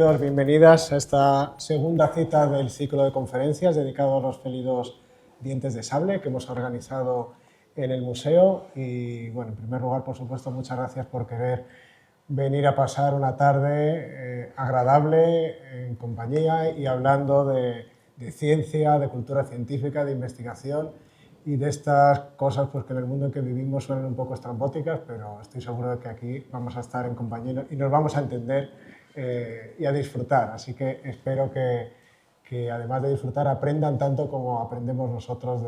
bienvenidos, bienvenidas a esta segunda cita del ciclo de conferencias dedicado a los félidos dientes de sable que hemos organizado en el museo. Y bueno, en primer lugar, por supuesto, muchas gracias por querer venir a pasar una tarde agradable en compañía y hablando de ciencia, de cultura científica, de investigación y de estas cosas pues, que en el mundo en que vivimos suenan un poco estrambóticas, pero estoy seguro de que aquí vamos a estar en compañía y nos vamos a entender y a disfrutar. Así que espero que además de disfrutar aprendan tanto como aprendemos nosotros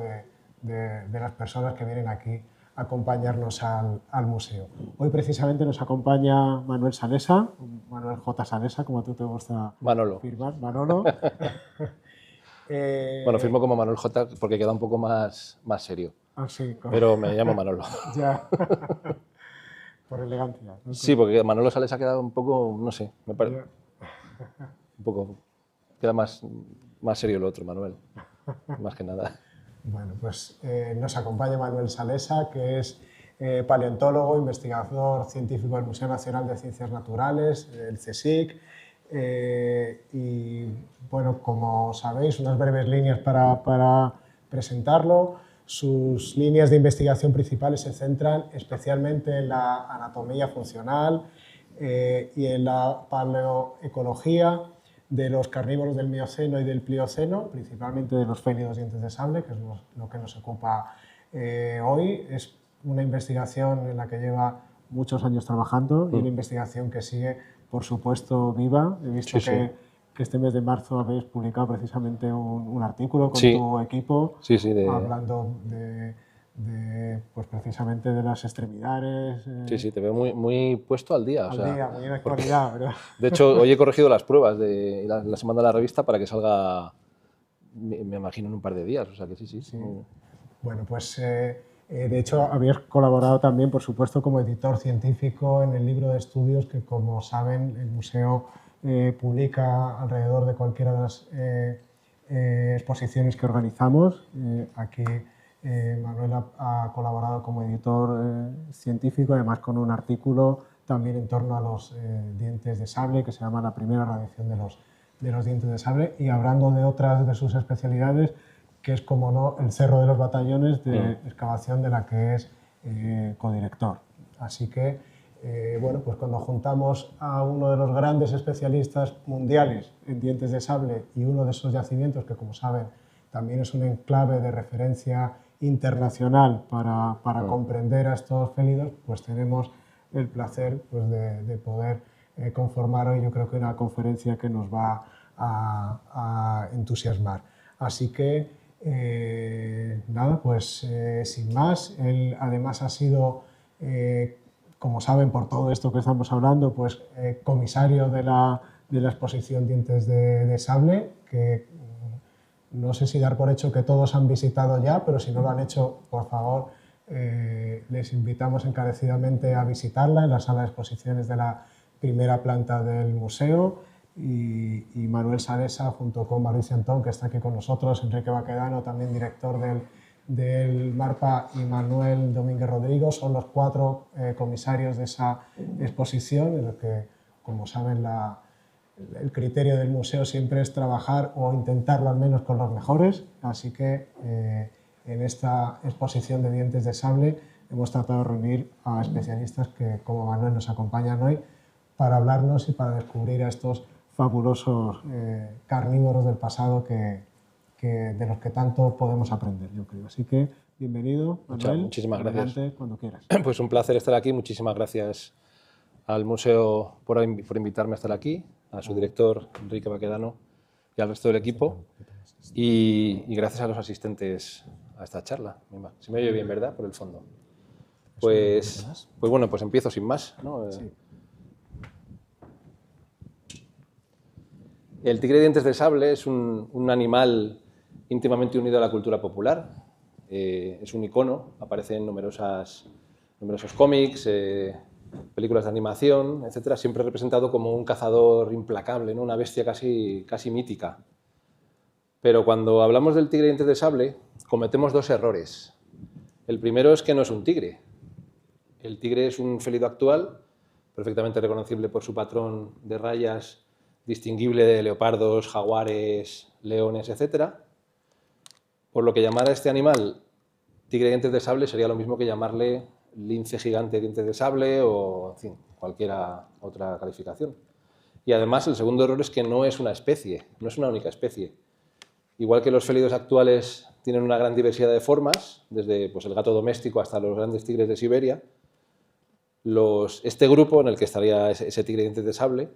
de las personas que vienen aquí a acompañarnos al museo. Hoy precisamente nos acompaña Manuel Salesa, Manuel J. Salesa, como tú te gusta firmar. Manolo. Bueno, firmo como Manuel J porque queda un poco más serio. Ah, sí, pero me llamo Manolo. Ya. Por elegancia. ¿No? Sí, porque Manolo Sales ha quedado un poco, no sé, me parece. Un poco. Queda más serio lo otro, Manuel. Más que nada. Bueno, pues nos acompaña Manuel Salesa, que es paleontólogo, investigador científico del Museo Nacional de Ciencias Naturales, el CSIC. Y bueno, como sabéis, unas breves líneas para presentarlo. Sus líneas de investigación principales se centran especialmente en la anatomía funcional y en la paleoecología de los carnívoros del Mioceno y del Plioceno, principalmente de los félidos dientes de sable, que es lo que nos ocupa hoy. Es una investigación en la que lleva muchos años trabajando y una investigación que sigue, por supuesto, viva. He visto que este mes de marzo habéis publicado precisamente un artículo con tu equipo hablando pues precisamente de las extremidades. Sí, te veo muy puesto al día. Muy en actualidad, ¿verdad? De hecho, hoy he corregido las pruebas y las he mandado a la revista para que salga, me imagino, en un par de días. O sea que sí. Bueno, pues de hecho habéis colaborado también, por supuesto, como editor científico en el libro de estudios que, como saben, el museo publica alrededor de cualquiera de las exposiciones que organizamos. Aquí Manuel ha colaborado como editor científico, además con un artículo también en torno a los dientes de sable, que se llama La primera radiación de los dientes de sable, y hablando de otras de sus especialidades, que es, como no, el Cerro de los Batallones de excavación de la que es codirector. Así que, bueno, pues cuando juntamos a uno de los grandes especialistas mundiales en dientes de sable y uno de esos yacimientos que, como saben, también es un enclave de referencia internacional para comprender a estos félidos, pues tenemos el placer pues, de poder conformar hoy, yo creo que una conferencia que nos va a entusiasmar. Así que, nada, pues sin más, él además ha sido, como saben por todo esto que estamos hablando, pues comisario de la exposición Dientes de Sable, que no sé si dar por hecho que todos han visitado ya, pero si no lo han hecho, por favor, les invitamos encarecidamente a visitarla en la sala de exposiciones de la primera planta del museo. Y Manuel Salesa, junto con Mauricio Antón, que está aquí con nosotros, Enrique Baquedano, también director del MARPA, y Manuel Domínguez Rodrigo, son los 4 comisarios de esa exposición, en la que, como saben, el criterio del museo siempre es trabajar o intentarlo al menos con los mejores. Así que en esta exposición de dientes de sable hemos tratado de reunir a especialistas que, como Manuel, nos acompañan hoy para hablarnos y para descubrir a estos fabulosos carnívoros del pasado de los que tanto podemos aprender, yo creo. Así que, bienvenido, Manuel. Muchísimas gracias. Cuando quieras. Pues un placer estar aquí. Muchísimas gracias al museo por invitarme a estar aquí, a su director, Enrique Baquedano, y al resto del equipo. Y gracias a los asistentes a esta charla. Se me oye bien, ¿verdad? Por el fondo. Pues bueno, pues empiezo sin más, ¿no? Sí. El tigre de dientes de sable es un animal íntimamente unido a la cultura popular. Es un icono, aparece en numerosos cómics, películas de animación, etc. Siempre representado como un cazador implacable, ¿no? Una bestia casi mítica. Pero cuando hablamos del tigre de dientes de sable, cometemos 2 errores. El primero es que no es un tigre. El tigre es un félido actual, perfectamente reconocible por su patrón de rayas distinguible de leopardos, jaguares, leones, etc. Por lo que llamar a este animal tigre de dientes de sable sería lo mismo que llamarle lince gigante de dientes de sable o, en fin, cualquier otra calificación. Y además el segundo error es que no es una especie, no es una única especie. Igual que los félidos actuales tienen una gran diversidad de formas, desde pues, el gato doméstico hasta los grandes tigres de Siberia, este grupo en el que estaría ese tigre de dientes de sable,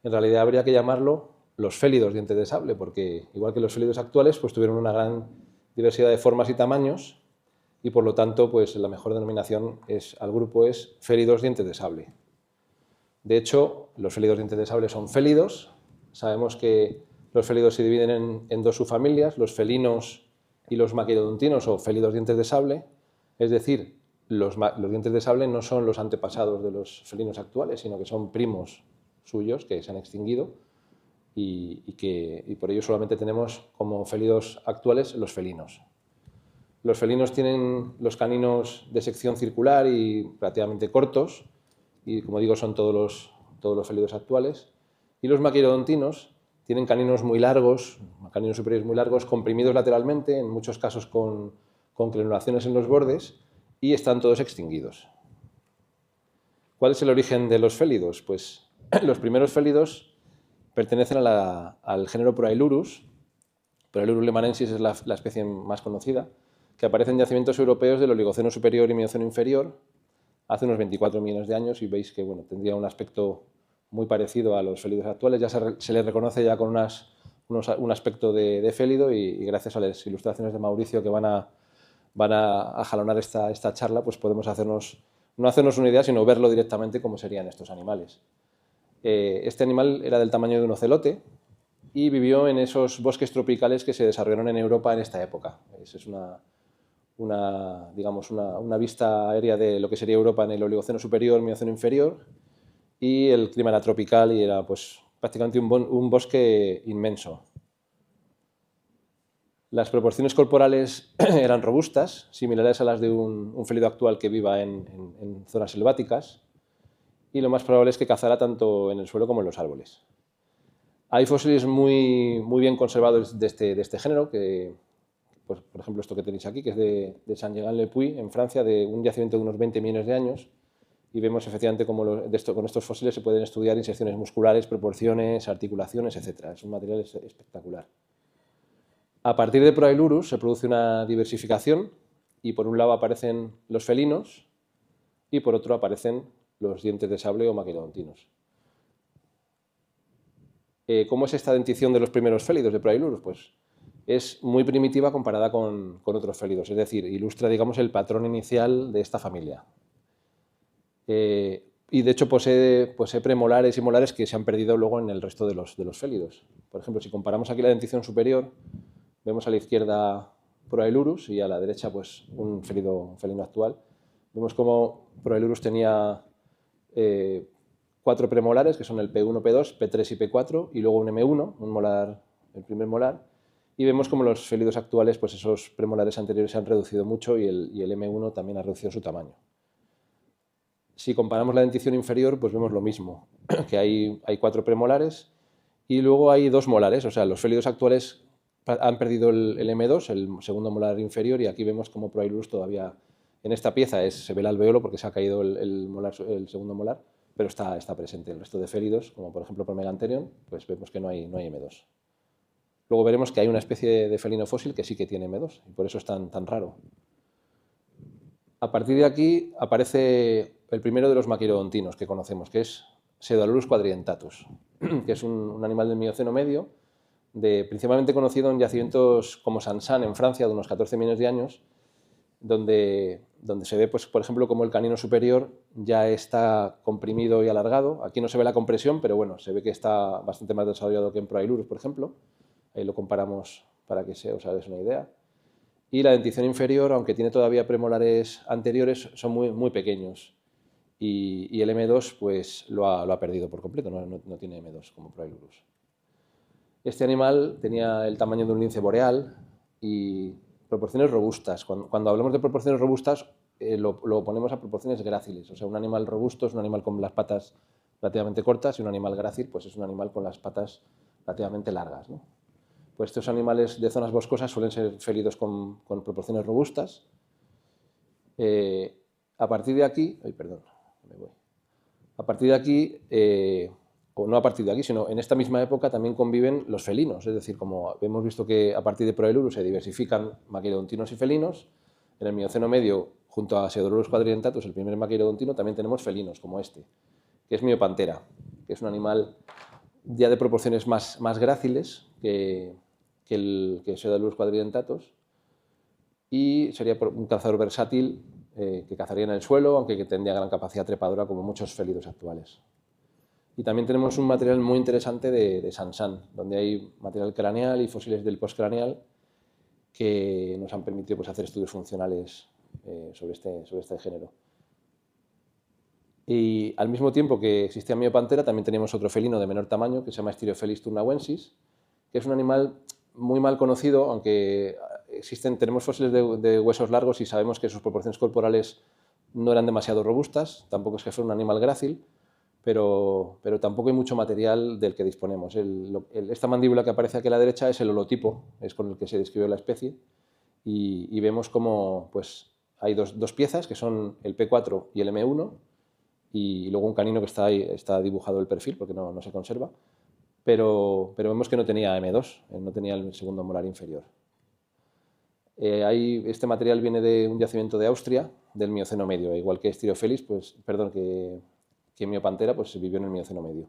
en realidad habría que llamarlo los félidos dientes de sable, porque igual que los félidos actuales, pues tuvieron una gran diversidad de formas y tamaños, y por lo tanto, pues la mejor denominación al grupo es félidos dientes de sable. De hecho, los félidos dientes de sable son félidos. Sabemos que los félidos se dividen en dos subfamilias, los felinos y los maquilodontinos o félidos dientes de sable. Es decir, los dientes de sable no son los antepasados de los felinos actuales, sino que son primos suyos que se han extinguido y por ello solamente tenemos como félidos actuales los felinos. Los felinos tienen los caninos de sección circular y relativamente cortos, y como digo son todos los félidos actuales, y los maquilodontinos tienen caninos muy largos, caninos superiores muy largos, comprimidos lateralmente, en muchos casos con crenulaciones en los bordes, y están todos extinguidos. ¿Cuál es el origen de los félidos? Pues los primeros félidos pertenecen al género Proailurus. Proailurus lemanensis es la especie más conocida, que aparece en yacimientos europeos del Oligoceno superior y Mioceno inferior hace unos 24 millones de años, y veis que bueno, tendría un aspecto muy parecido a los félidos actuales. Ya se les reconoce ya con un aspecto de félido, y gracias a las ilustraciones de Mauricio que van a jalonar esta charla, pues podemos no hacernos una idea, sino verlo directamente cómo serían estos animales. Este animal era del tamaño de un ocelote y vivió en esos bosques tropicales que se desarrollaron en Europa en esta época. Es una vista aérea de lo que sería Europa en el Oligoceno superior, Mioceno inferior, y el clima era tropical y era pues, prácticamente un bosque inmenso. Las proporciones corporales eran robustas, similares a las de un félido actual que viva en zonas selváticas, y lo más probable es que cazara tanto en el suelo como en los árboles. Hay fósiles muy bien conservados de este género, que, pues, por ejemplo, esto que tenéis aquí, que es de Saint-Jean-le-Puy, en Francia, de un yacimiento de unos 20 millones de años, y vemos efectivamente cómo con estos fósiles se pueden estudiar inserciones musculares, proporciones, articulaciones, etc. Es un material espectacular. A partir de Proailurus se produce una diversificación, y por un lado aparecen los felinos y por otro aparecen los dientes de sable o maquilodontinos. ¿Cómo es esta dentición de los primeros félidos de Proailurus? Pues es muy primitiva comparada con otros félidos, es decir, ilustra, digamos, el patrón inicial de esta familia. Y de hecho posee premolares y molares que se han perdido luego en el resto de los félidos. Por ejemplo, si comparamos aquí la dentición superior, vemos a la izquierda Proailurus y a la derecha pues, un felino actual. Vemos cómo Proailurus tenía 4 premolares, que son el P1, P2, P3 y P4, y luego un M1, un molar, el primer molar. Y vemos como los félidos actuales, pues esos premolares anteriores se han reducido mucho y el M1 también ha reducido su tamaño. Si comparamos la dentición inferior, pues vemos lo mismo, que hay 4 premolares y luego hay 2 molares, o sea, los félidos actuales han perdido el M2, el segundo molar inferior, y aquí vemos como Proailurus todavía, en esta pieza se ve el alveolo porque se ha caído el segundo molar, pero está presente. El resto de félidos, como por ejemplo Promeganterion, pues vemos que no hay M2. Luego veremos que hay una especie de felino fósil que sí que tiene M2 y por eso es tan raro. A partir de aquí aparece el primero de los maquilodontinos que conocemos, que es Pseudalurus quadridentatus, que es un animal del Mioceno medio, principalmente conocido en yacimientos como Saint-Saëns en Francia de unos 14 millones de años, donde se ve, pues, por ejemplo, como el canino superior ya está comprimido y alargado. Aquí no se ve la compresión, pero bueno, se ve que está bastante más desarrollado que en Proailurus, por ejemplo. Ahí lo comparamos para que os hagáis una idea. Y la dentición inferior, aunque tiene todavía premolares anteriores, son muy pequeños. Y el M2 pues, lo ha perdido por completo, no tiene M2 como Proailurus. Este animal tenía el tamaño de un lince boreal y proporciones robustas. Cuando hablamos de proporciones robustas, lo ponemos a proporciones gráciles. O sea, un animal robusto es un animal con las patas relativamente cortas y un animal grácil pues es un animal con las patas relativamente largas, ¿no? Pues estos animales de zonas boscosas suelen ser felidos con proporciones robustas. A partir de aquí, a partir de aquí, o no a partir de aquí, sino en esta misma época también conviven los felinos, es decir, como hemos visto que a partir de Proelurus se diversifican maquirodontinos y felinos, en el Mioceno medio, junto a Pseudorurus quadridentatus, el primer maquirodontino, también tenemos felinos, como este, que es Miopantera, que es un animal ya de proporciones más gráciles que Pseudorurus quadridentatus, y sería un cazador versátil que cazaría en el suelo, aunque que tendría gran capacidad trepadora como muchos félidos actuales. Y también tenemos un material muy interesante de Sansan, donde hay material craneal y fósiles del postcraneal que nos han permitido pues, hacer estudios funcionales sobre este género. Y al mismo tiempo que existía Miopantera, también teníamos otro felino de menor tamaño que se llama Styrophelis turnawensis, que es un animal muy mal conocido, aunque tenemos fósiles de huesos largos y sabemos que sus proporciones corporales no eran demasiado robustas, tampoco es que fuera un animal grácil, pero tampoco hay mucho material del que disponemos. Esta mandíbula que aparece aquí a la derecha es el holotipo, es con el que se describió la especie, y vemos como pues, hay dos piezas, que son el P4 y el M1, y luego un canino que está ahí, está dibujado el perfil, porque no se conserva, pero vemos que no tenía M2, no tenía el segundo molar inferior. Este material viene de un yacimiento de Austria, del Mioceno medio, igual que Styrophelis, que Miopantera, pues se vivió en el Mioceno medio.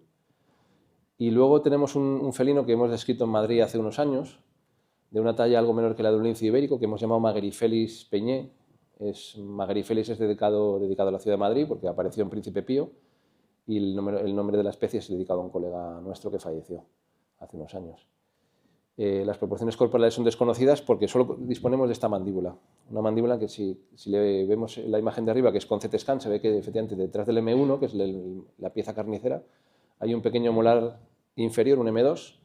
Y luego tenemos un felino que hemos descrito en Madrid hace unos años, de una talla algo menor que la de un lince ibérico, que hemos llamado Magherifelis peñé. Magherifelis es dedicado a la ciudad de Madrid, porque apareció en Príncipe Pío, y el nombre de la especie es dedicado a un colega nuestro que falleció hace unos años. Las proporciones corporales son desconocidas porque solo disponemos de esta mandíbula. Una mandíbula que si le vemos la imagen de arriba, que es con CT scan, se ve que efectivamente detrás del M1, que es la pieza carnicera, hay un pequeño molar inferior, un M2,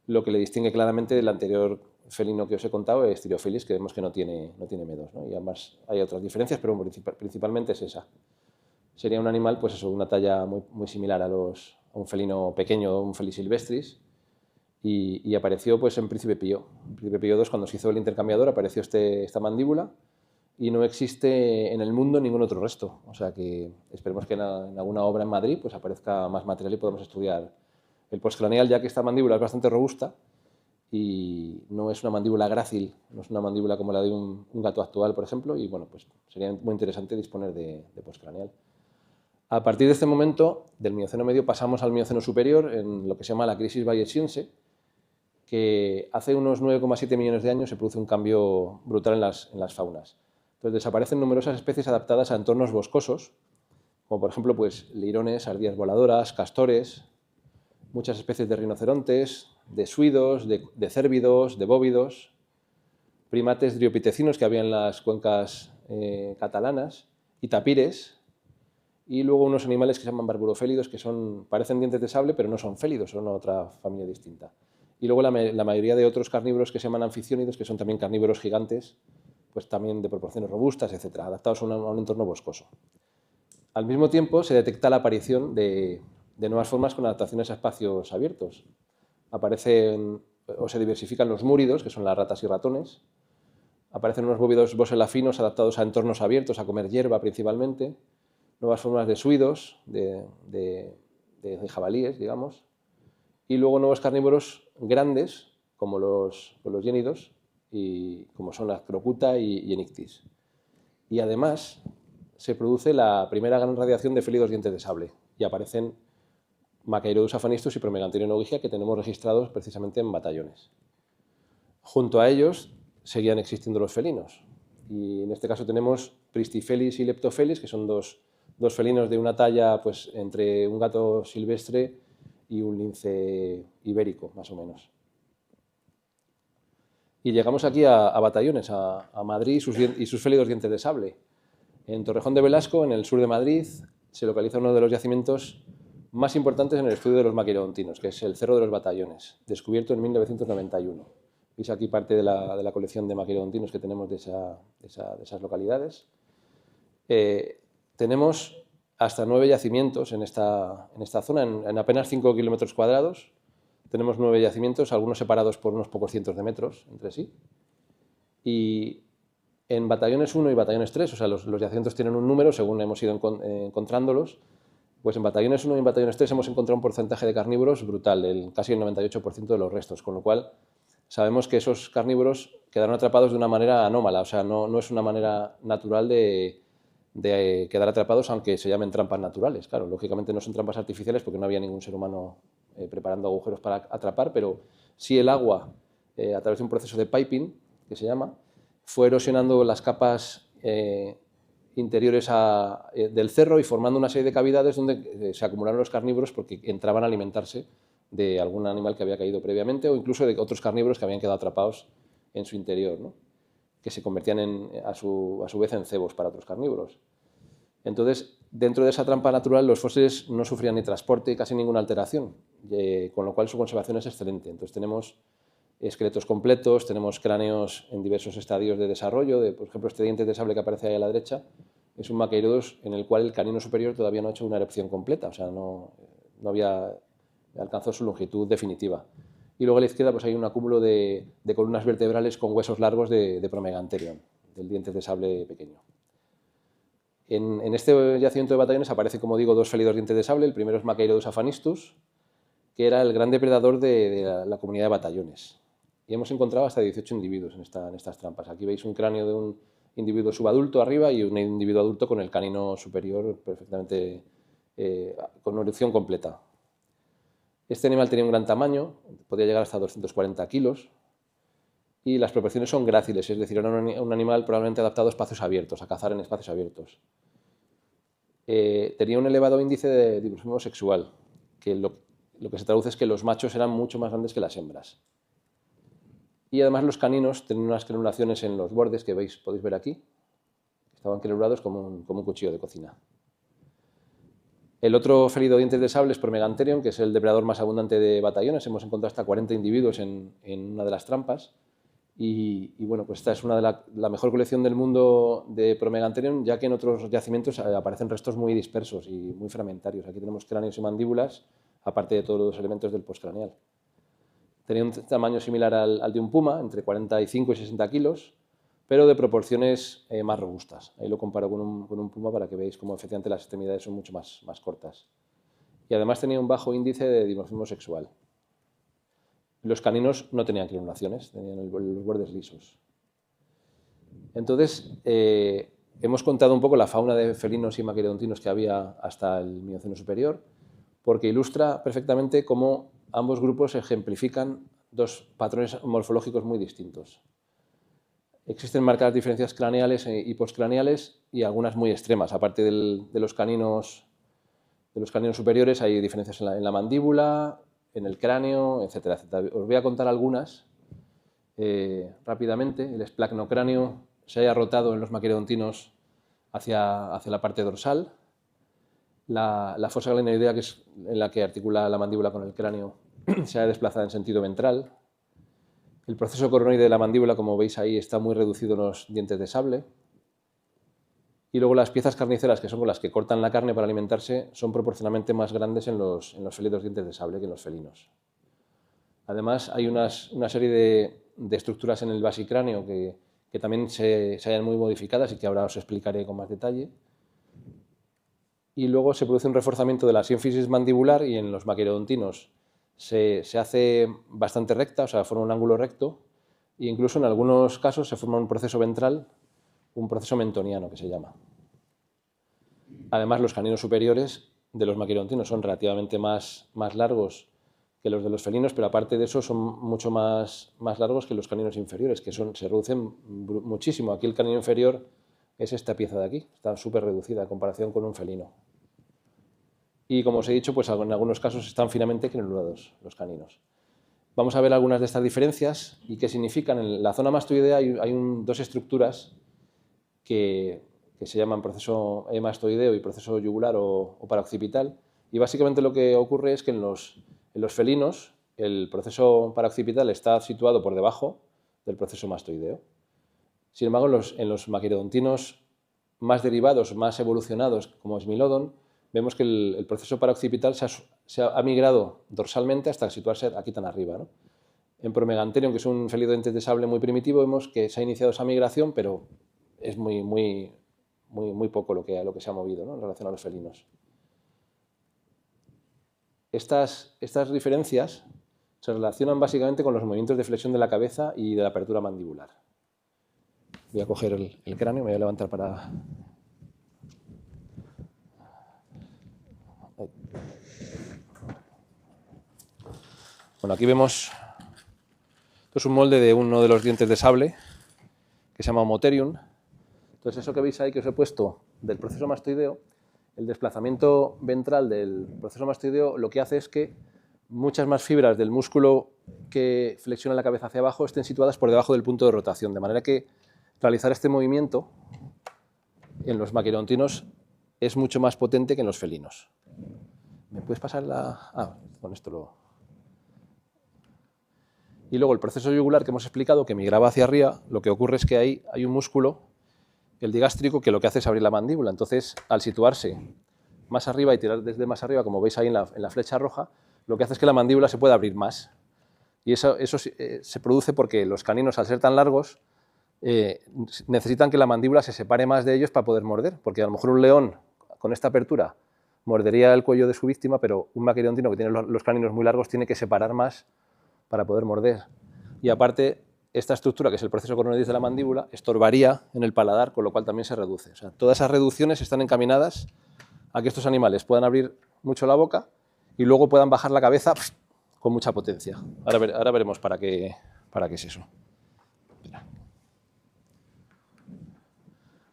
lo que le distingue claramente del anterior felino que os he contado, Styrophelis, que vemos que no tiene M2, ¿no? Y además hay otras diferencias, pero principalmente es esa. Sería un animal, pues eso, una talla muy similar a un felino pequeño, un Felis silvestris, y apareció pues, en Príncipe Pío. En Príncipe Pío II, cuando se hizo el intercambiador, apareció esta mandíbula y no existe en el mundo ningún otro resto. O sea que esperemos que en alguna obra en Madrid pues, aparezca más material y podamos estudiar el postcraneal, ya que esta mandíbula es bastante robusta y no es una mandíbula grácil, no es una mandíbula como la de un gato actual, por ejemplo, y bueno, pues sería muy interesante disponer de postcraneal. A partir de este momento, del Mioceno medio, pasamos al Mioceno superior, en lo que se llama la crisis bayesiense, que hace unos 9,7 millones de años se produce un cambio brutal en las faunas. Entonces desaparecen numerosas especies adaptadas a entornos boscosos, como por ejemplo pues, lirones, ardillas voladoras, castores, muchas especies de rinocerontes, de suidos, de cérvidos, de bóvidos, primates driopitecinos que había en las cuencas catalanas, y tapires, y luego unos animales que se llaman barburofélidos, que parecen dientes de sable, pero no son félidos, son otra familia distinta. Y luego la mayoría de otros carnívoros que se llaman anficiónidos, que son también carnívoros gigantes, pues también de proporciones robustas, etc., adaptados a un entorno boscoso. Al mismo tiempo se detecta la aparición de nuevas formas con adaptaciones a espacios abiertos. Aparecen o se diversifican los múridos, que son las ratas y ratones. Aparecen unos bóvidos boselafinos adaptados a entornos abiertos, a comer hierba principalmente. Nuevas formas de suidos, de jabalíes, digamos. Y luego nuevos carnívoros grandes, como los hiénidos, y como son la crocuta y Enictis. Y además se produce la primera gran radiación de félidos dientes de sable y aparecen Machairodus afanistus y Promeganterion ogygia, que tenemos registrados precisamente en batallones. Junto a ellos seguían existiendo los felinos, y en este caso tenemos Pristifelis y Leptofelis, que son dos felinos de una talla pues, entre un gato silvestre y un lince ibérico, más o menos. Y llegamos aquí a batallones, a Madrid y sus félidos dientes de sable. En Torrejón de Velasco, en el sur de Madrid, se localiza uno de los yacimientos más importantes en el estudio de los maquirodontinos, que es el Cerro de los Batallones, descubierto en 1991. Veis aquí parte de la colección de maquirodontinos que tenemos de esas localidades. Tenemos hasta 9 yacimientos en esta zona, en apenas 5 kilómetros cuadrados. Tenemos 9 yacimientos, algunos separados por unos pocos cientos de metros entre sí. Y en batallones 1 y batallones 3, o sea, los yacimientos tienen un número según hemos ido encontrándolos, pues en batallones 1 y en batallones 3 hemos encontrado un porcentaje de carnívoros brutal, casi el 98% de los restos, con lo cual sabemos que esos carnívoros quedaron atrapados de una manera anómala, o sea, no es una manera natural de quedar atrapados, aunque se llamen trampas naturales. Claro, lógicamente no son trampas artificiales porque no había ningún ser humano preparando agujeros para atrapar, pero sí el agua, a través de un proceso de piping, que se llama, fue erosionando las capas interiores del cerro y formando una serie de cavidades donde se acumularon los carnívoros porque entraban a alimentarse de algún animal que había caído previamente o incluso de otros carnívoros que habían quedado atrapados en su interior, ¿no? Que se convertían a su vez en cebos para otros carnívoros. Entonces, dentro de esa trampa natural, los fósiles no sufrían ni transporte, casi ninguna alteración, con lo cual su conservación es excelente. Entonces, tenemos esqueletos completos, tenemos cráneos en diversos estadios de desarrollo. Por ejemplo, este diente de sable que aparece ahí a la derecha es un Machairodus en el cual el canino superior todavía no ha hecho una erupción completa, o sea, no había alcanzado su longitud definitiva. Y luego a la izquierda pues hay un acúmulo de columnas vertebrales con huesos largos de Promegantherium, del diente de sable pequeño. En este yacimiento de batallones aparece, como digo, 2 félidos dientes de sable. El primero es Machairodus afanistus, que era el gran depredador de la comunidad de batallones. Y hemos encontrado hasta 18 individuos en estas trampas. Aquí veis un cráneo de un individuo subadulto arriba y un individuo adulto con el canino superior perfectamente con una erupción completa. Este animal tenía un gran tamaño, podía llegar hasta 240 kilos, y las proporciones son gráciles, es decir, era un animal probablemente adaptado a espacios abiertos, a cazar en espacios abiertos. Tenía un elevado índice de dimorfismo sexual, que lo que se traduce es que los machos eran mucho más grandes que las hembras. Y además los caninos tenían unas crenulaciones en los bordes que podéis ver aquí, que estaban crenulados como un cuchillo de cocina. El otro félido dientes de sable es Promegantherium, que es el depredador más abundante de batallones. Hemos encontrado hasta 40 individuos en una de las trampas. Y bueno, pues esta es una de la mejor colección del mundo de Promegantherium, ya que en otros yacimientos aparecen restos muy dispersos y muy fragmentarios. Aquí tenemos cráneos y mandíbulas, aparte de todos los elementos del postcraneal. Tenía un tamaño similar al de un puma, entre 45 y 60 kilos, pero de proporciones más robustas. Ahí lo comparo con un puma para que veáis cómo efectivamente las extremidades son mucho más cortas. Y además tenía un bajo índice de dimorfismo sexual. Los caninos no tenían crenulaciones, tenían los bordes lisos. Entonces, hemos contado un poco la fauna de felinos y maquirodontinos que había hasta el Mioceno superior, porque ilustra perfectamente cómo ambos grupos ejemplifican 2 patrones morfológicos muy distintos. Existen marcadas diferencias craneales y postcraneales y algunas muy extremas. Aparte de los caninos superiores hay diferencias en la mandíbula, en el cráneo, etcétera, etcétera. Os voy a contar algunas rápidamente. El esplacnocráneo se haya rotado en los maquirodontinos hacia la parte dorsal. La fosa glenoidea, que es en la que articula la mandíbula con el cráneo, se ha desplazado en sentido ventral. El proceso coronoide de la mandíbula, como veis ahí, está muy reducido en los dientes de sable. Y luego las piezas carniceras, que son con las que cortan la carne para alimentarse, son proporcionalmente más grandes en los félidos dientes de sable que en los felinos. Además, hay una serie de estructuras en el basicráneo que también se hallan muy modificadas y que ahora os explicaré con más detalle. Y luego se produce un reforzamiento de la sínfisis mandibular y en los maquirodontinos se hace bastante recta, o sea, forma un ángulo recto, e incluso en algunos casos se forma un proceso ventral, un proceso mentoniano que se llama. Además, los caninos superiores de los maquirodontinos son relativamente más largos que los de los felinos, pero aparte de eso son mucho más largos que los caninos inferiores, que se reducen muchísimo. Aquí el canino inferior es esta pieza de aquí, está súper reducida en comparación con un felino. Y como os he dicho, pues en algunos casos están finamente crenulados los caninos. Vamos a ver algunas de estas diferencias y qué significan. En la zona mastoidea hay 2 estructuras que se llaman proceso mastoideo y proceso yugular o paraoccipital. Y básicamente lo que ocurre es que en los felinos el proceso paraoccipital está situado por debajo del proceso mastoideo. Sin embargo, en los maquirodontinos más derivados, más evolucionados, como Smilodon, vemos que el proceso para-occipital se ha migrado dorsalmente hasta situarse aquí tan arriba, ¿no? En Promegantherium, que es un felido de dientes de sable muy primitivo, vemos que se ha iniciado esa migración, pero es muy poco lo que se ha movido, ¿no?, en relación a los felinos. Estas diferencias se relacionan básicamente con los movimientos de flexión de la cabeza y de la apertura mandibular. Voy a coger el cráneo, me voy a levantar para... Bueno, aquí vemos... Esto es un molde de uno de los dientes de sable, que se llama Homotherium. Entonces, eso que veis ahí que os he puesto del proceso mastoideo, el desplazamiento ventral del proceso mastoideo lo que hace es que muchas más fibras del músculo que flexiona la cabeza hacia abajo estén situadas por debajo del punto de rotación, de manera que realizar este movimiento en los maquerontinos es mucho más potente que en los felinos. ¿Me puedes pasar la...? Con esto lo... Y luego el proceso yugular que hemos explicado, que migraba hacia arriba, lo que ocurre es que ahí hay un músculo, el digástrico, que lo que hace es abrir la mandíbula. Entonces, al situarse más arriba y tirar desde más arriba, como veis ahí en la flecha roja, lo que hace es que la mandíbula se pueda abrir más. Y eso se produce porque los caninos, al ser tan largos, necesitan que la mandíbula se separe más de ellos para poder morder, porque a lo mejor un león con esta apertura mordería el cuello de su víctima, pero un maquerontino que tiene los caninos muy largos tiene que separar más para poder morder. Y aparte, esta estructura, que es el proceso coronoides de la mandíbula, estorbaría en el paladar, con lo cual también se reduce. O sea, todas esas reducciones están encaminadas a que estos animales puedan abrir mucho la boca y luego puedan bajar la cabeza con mucha potencia. Ahora veremos para qué es eso. Mira.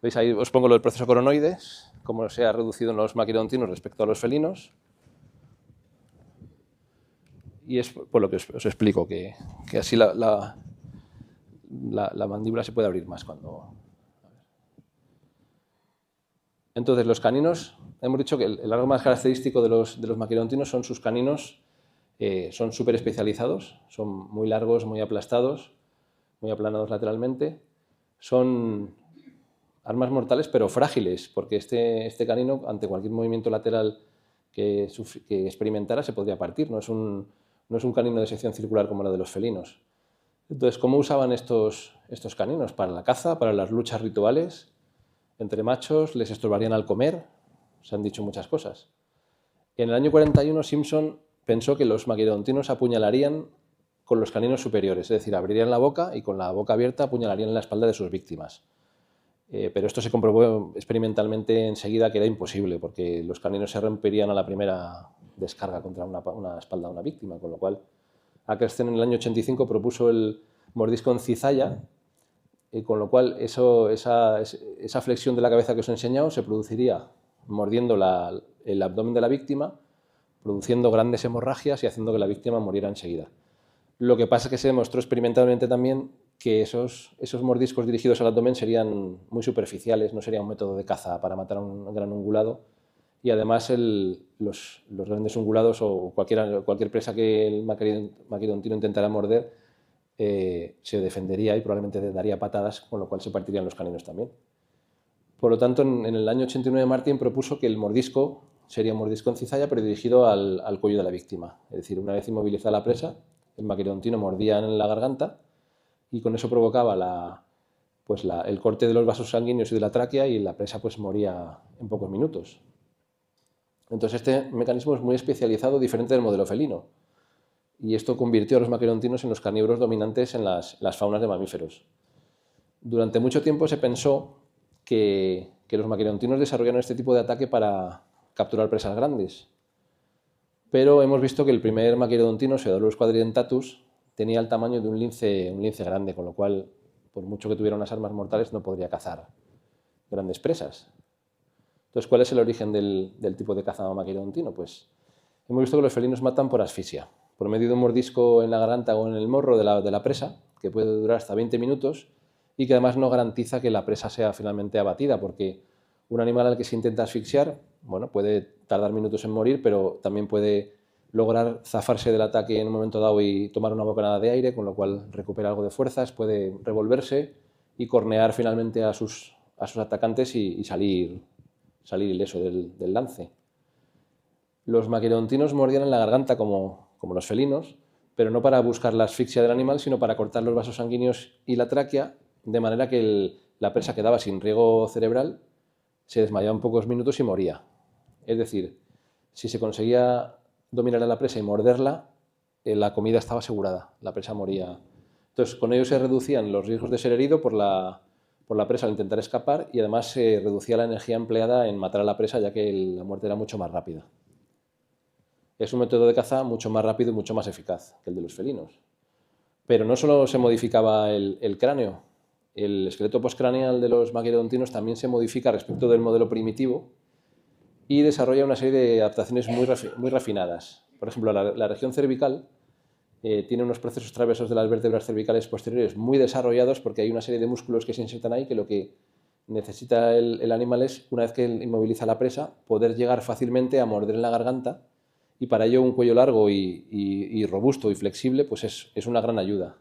¿Veis? Ahí os pongo lo del proceso coronoides, cómo se ha reducido en los maquerontinos respecto a los felinos. Y es por lo que os explico, que así la mandíbula se puede abrir más cuando... Entonces, los caninos, hemos dicho que el rasgo más característico de los maquerontinos son sus caninos, son súper especializados, son muy largos, muy aplastados, muy aplanados lateralmente. Son armas mortales, pero frágiles, porque este canino, ante cualquier movimiento lateral que experimentara, se podría partir. No es un canino de sección circular como lo de los felinos. Entonces, ¿cómo usaban estos caninos? Para la caza, para las luchas rituales, entre machos, les estorbarían al comer, se han dicho muchas cosas. En el año 41, Simpson pensó que los maquerontinos apuñalarían con los caninos superiores, es decir, abrirían la boca y con la boca abierta apuñalarían en la espalda de sus víctimas. Pero esto se comprobó experimentalmente enseguida que era imposible, porque los caninos se romperían a la primera descarga contra una espalda de una víctima, con lo cual Ackersten en el año 85 propuso el mordisco en cizalla, y con lo cual esa flexión de la cabeza que os he enseñado se produciría mordiendo el abdomen de la víctima, produciendo grandes hemorragias y haciendo que la víctima muriera enseguida. Lo que pasa es que se demostró experimentalmente también que esos mordiscos dirigidos al abdomen serían muy superficiales, no sería un método de caza para matar a un gran ungulado, y además los grandes ungulados o cualquier presa que el maquerontino intentara morder se defendería y probablemente daría patadas, con lo cual se partirían los caninos también. Por lo tanto, en el año 89 Martin propuso que el mordisco sería un mordisco en cizalla, pero dirigido al cuello de la víctima. Es decir, una vez inmovilizada la presa, el maquerontino mordía en la garganta y con eso provocaba el corte de los vasos sanguíneos y de la tráquea, y la presa pues moría en pocos minutos. Entonces, este mecanismo es muy especializado, diferente del modelo felino. Y esto convirtió a los maquerontinos en los carnívoros dominantes en las faunas de mamíferos. Durante mucho tiempo se pensó que los maquerontinos desarrollaron este tipo de ataque para capturar presas grandes. Pero hemos visto que el primer maquerontino, Pseudolurus quadridentatus, tenía el tamaño de un lince grande, con lo cual, por mucho que tuviera unas armas mortales, no podría cazar grandes presas. Entonces, ¿cuál es el origen del tipo de caza maquerontino? Pues hemos visto que los felinos matan por asfixia, por medio de un mordisco en la garganta o en el morro de la presa, que puede durar hasta 20 minutos y que además no garantiza que la presa sea finalmente abatida, porque un animal al que se intenta asfixiar, bueno, puede tardar minutos en morir, pero también puede lograr zafarse del ataque en un momento dado y tomar una bocanada de aire, con lo cual recupera algo de fuerzas, puede revolverse y cornear finalmente a sus atacantes y salir ileso del lance. Los maquirodontinos mordían en la garganta como los felinos, pero no para buscar la asfixia del animal, sino para cortar los vasos sanguíneos y la tráquea, de manera que la presa quedaba sin riego cerebral, se desmayaba en pocos minutos y moría. Es decir, si se conseguía dominar a la presa y morderla, la comida estaba asegurada, la presa moría. Entonces, con ello se reducían los riesgos de ser herido por la presa al intentar escapar, y además se reducía la energía empleada en matar a la presa, ya que la muerte era mucho más rápida. Es un método de caza mucho más rápido y mucho más eficaz que el de los felinos. Pero no solo se modificaba el cráneo, el esqueleto postcraneal de los maquirodontinos también se modifica respecto del modelo primitivo y desarrolla una serie de adaptaciones muy refinadas. Por ejemplo, la región cervical tiene unos procesos traversos de las vértebras cervicales posteriores muy desarrollados, porque hay una serie de músculos que se insertan ahí, que lo que necesita el animal es, una vez que inmoviliza la presa, poder llegar fácilmente a morder en la garganta, y para ello un cuello largo y robusto y flexible pues es una gran ayuda.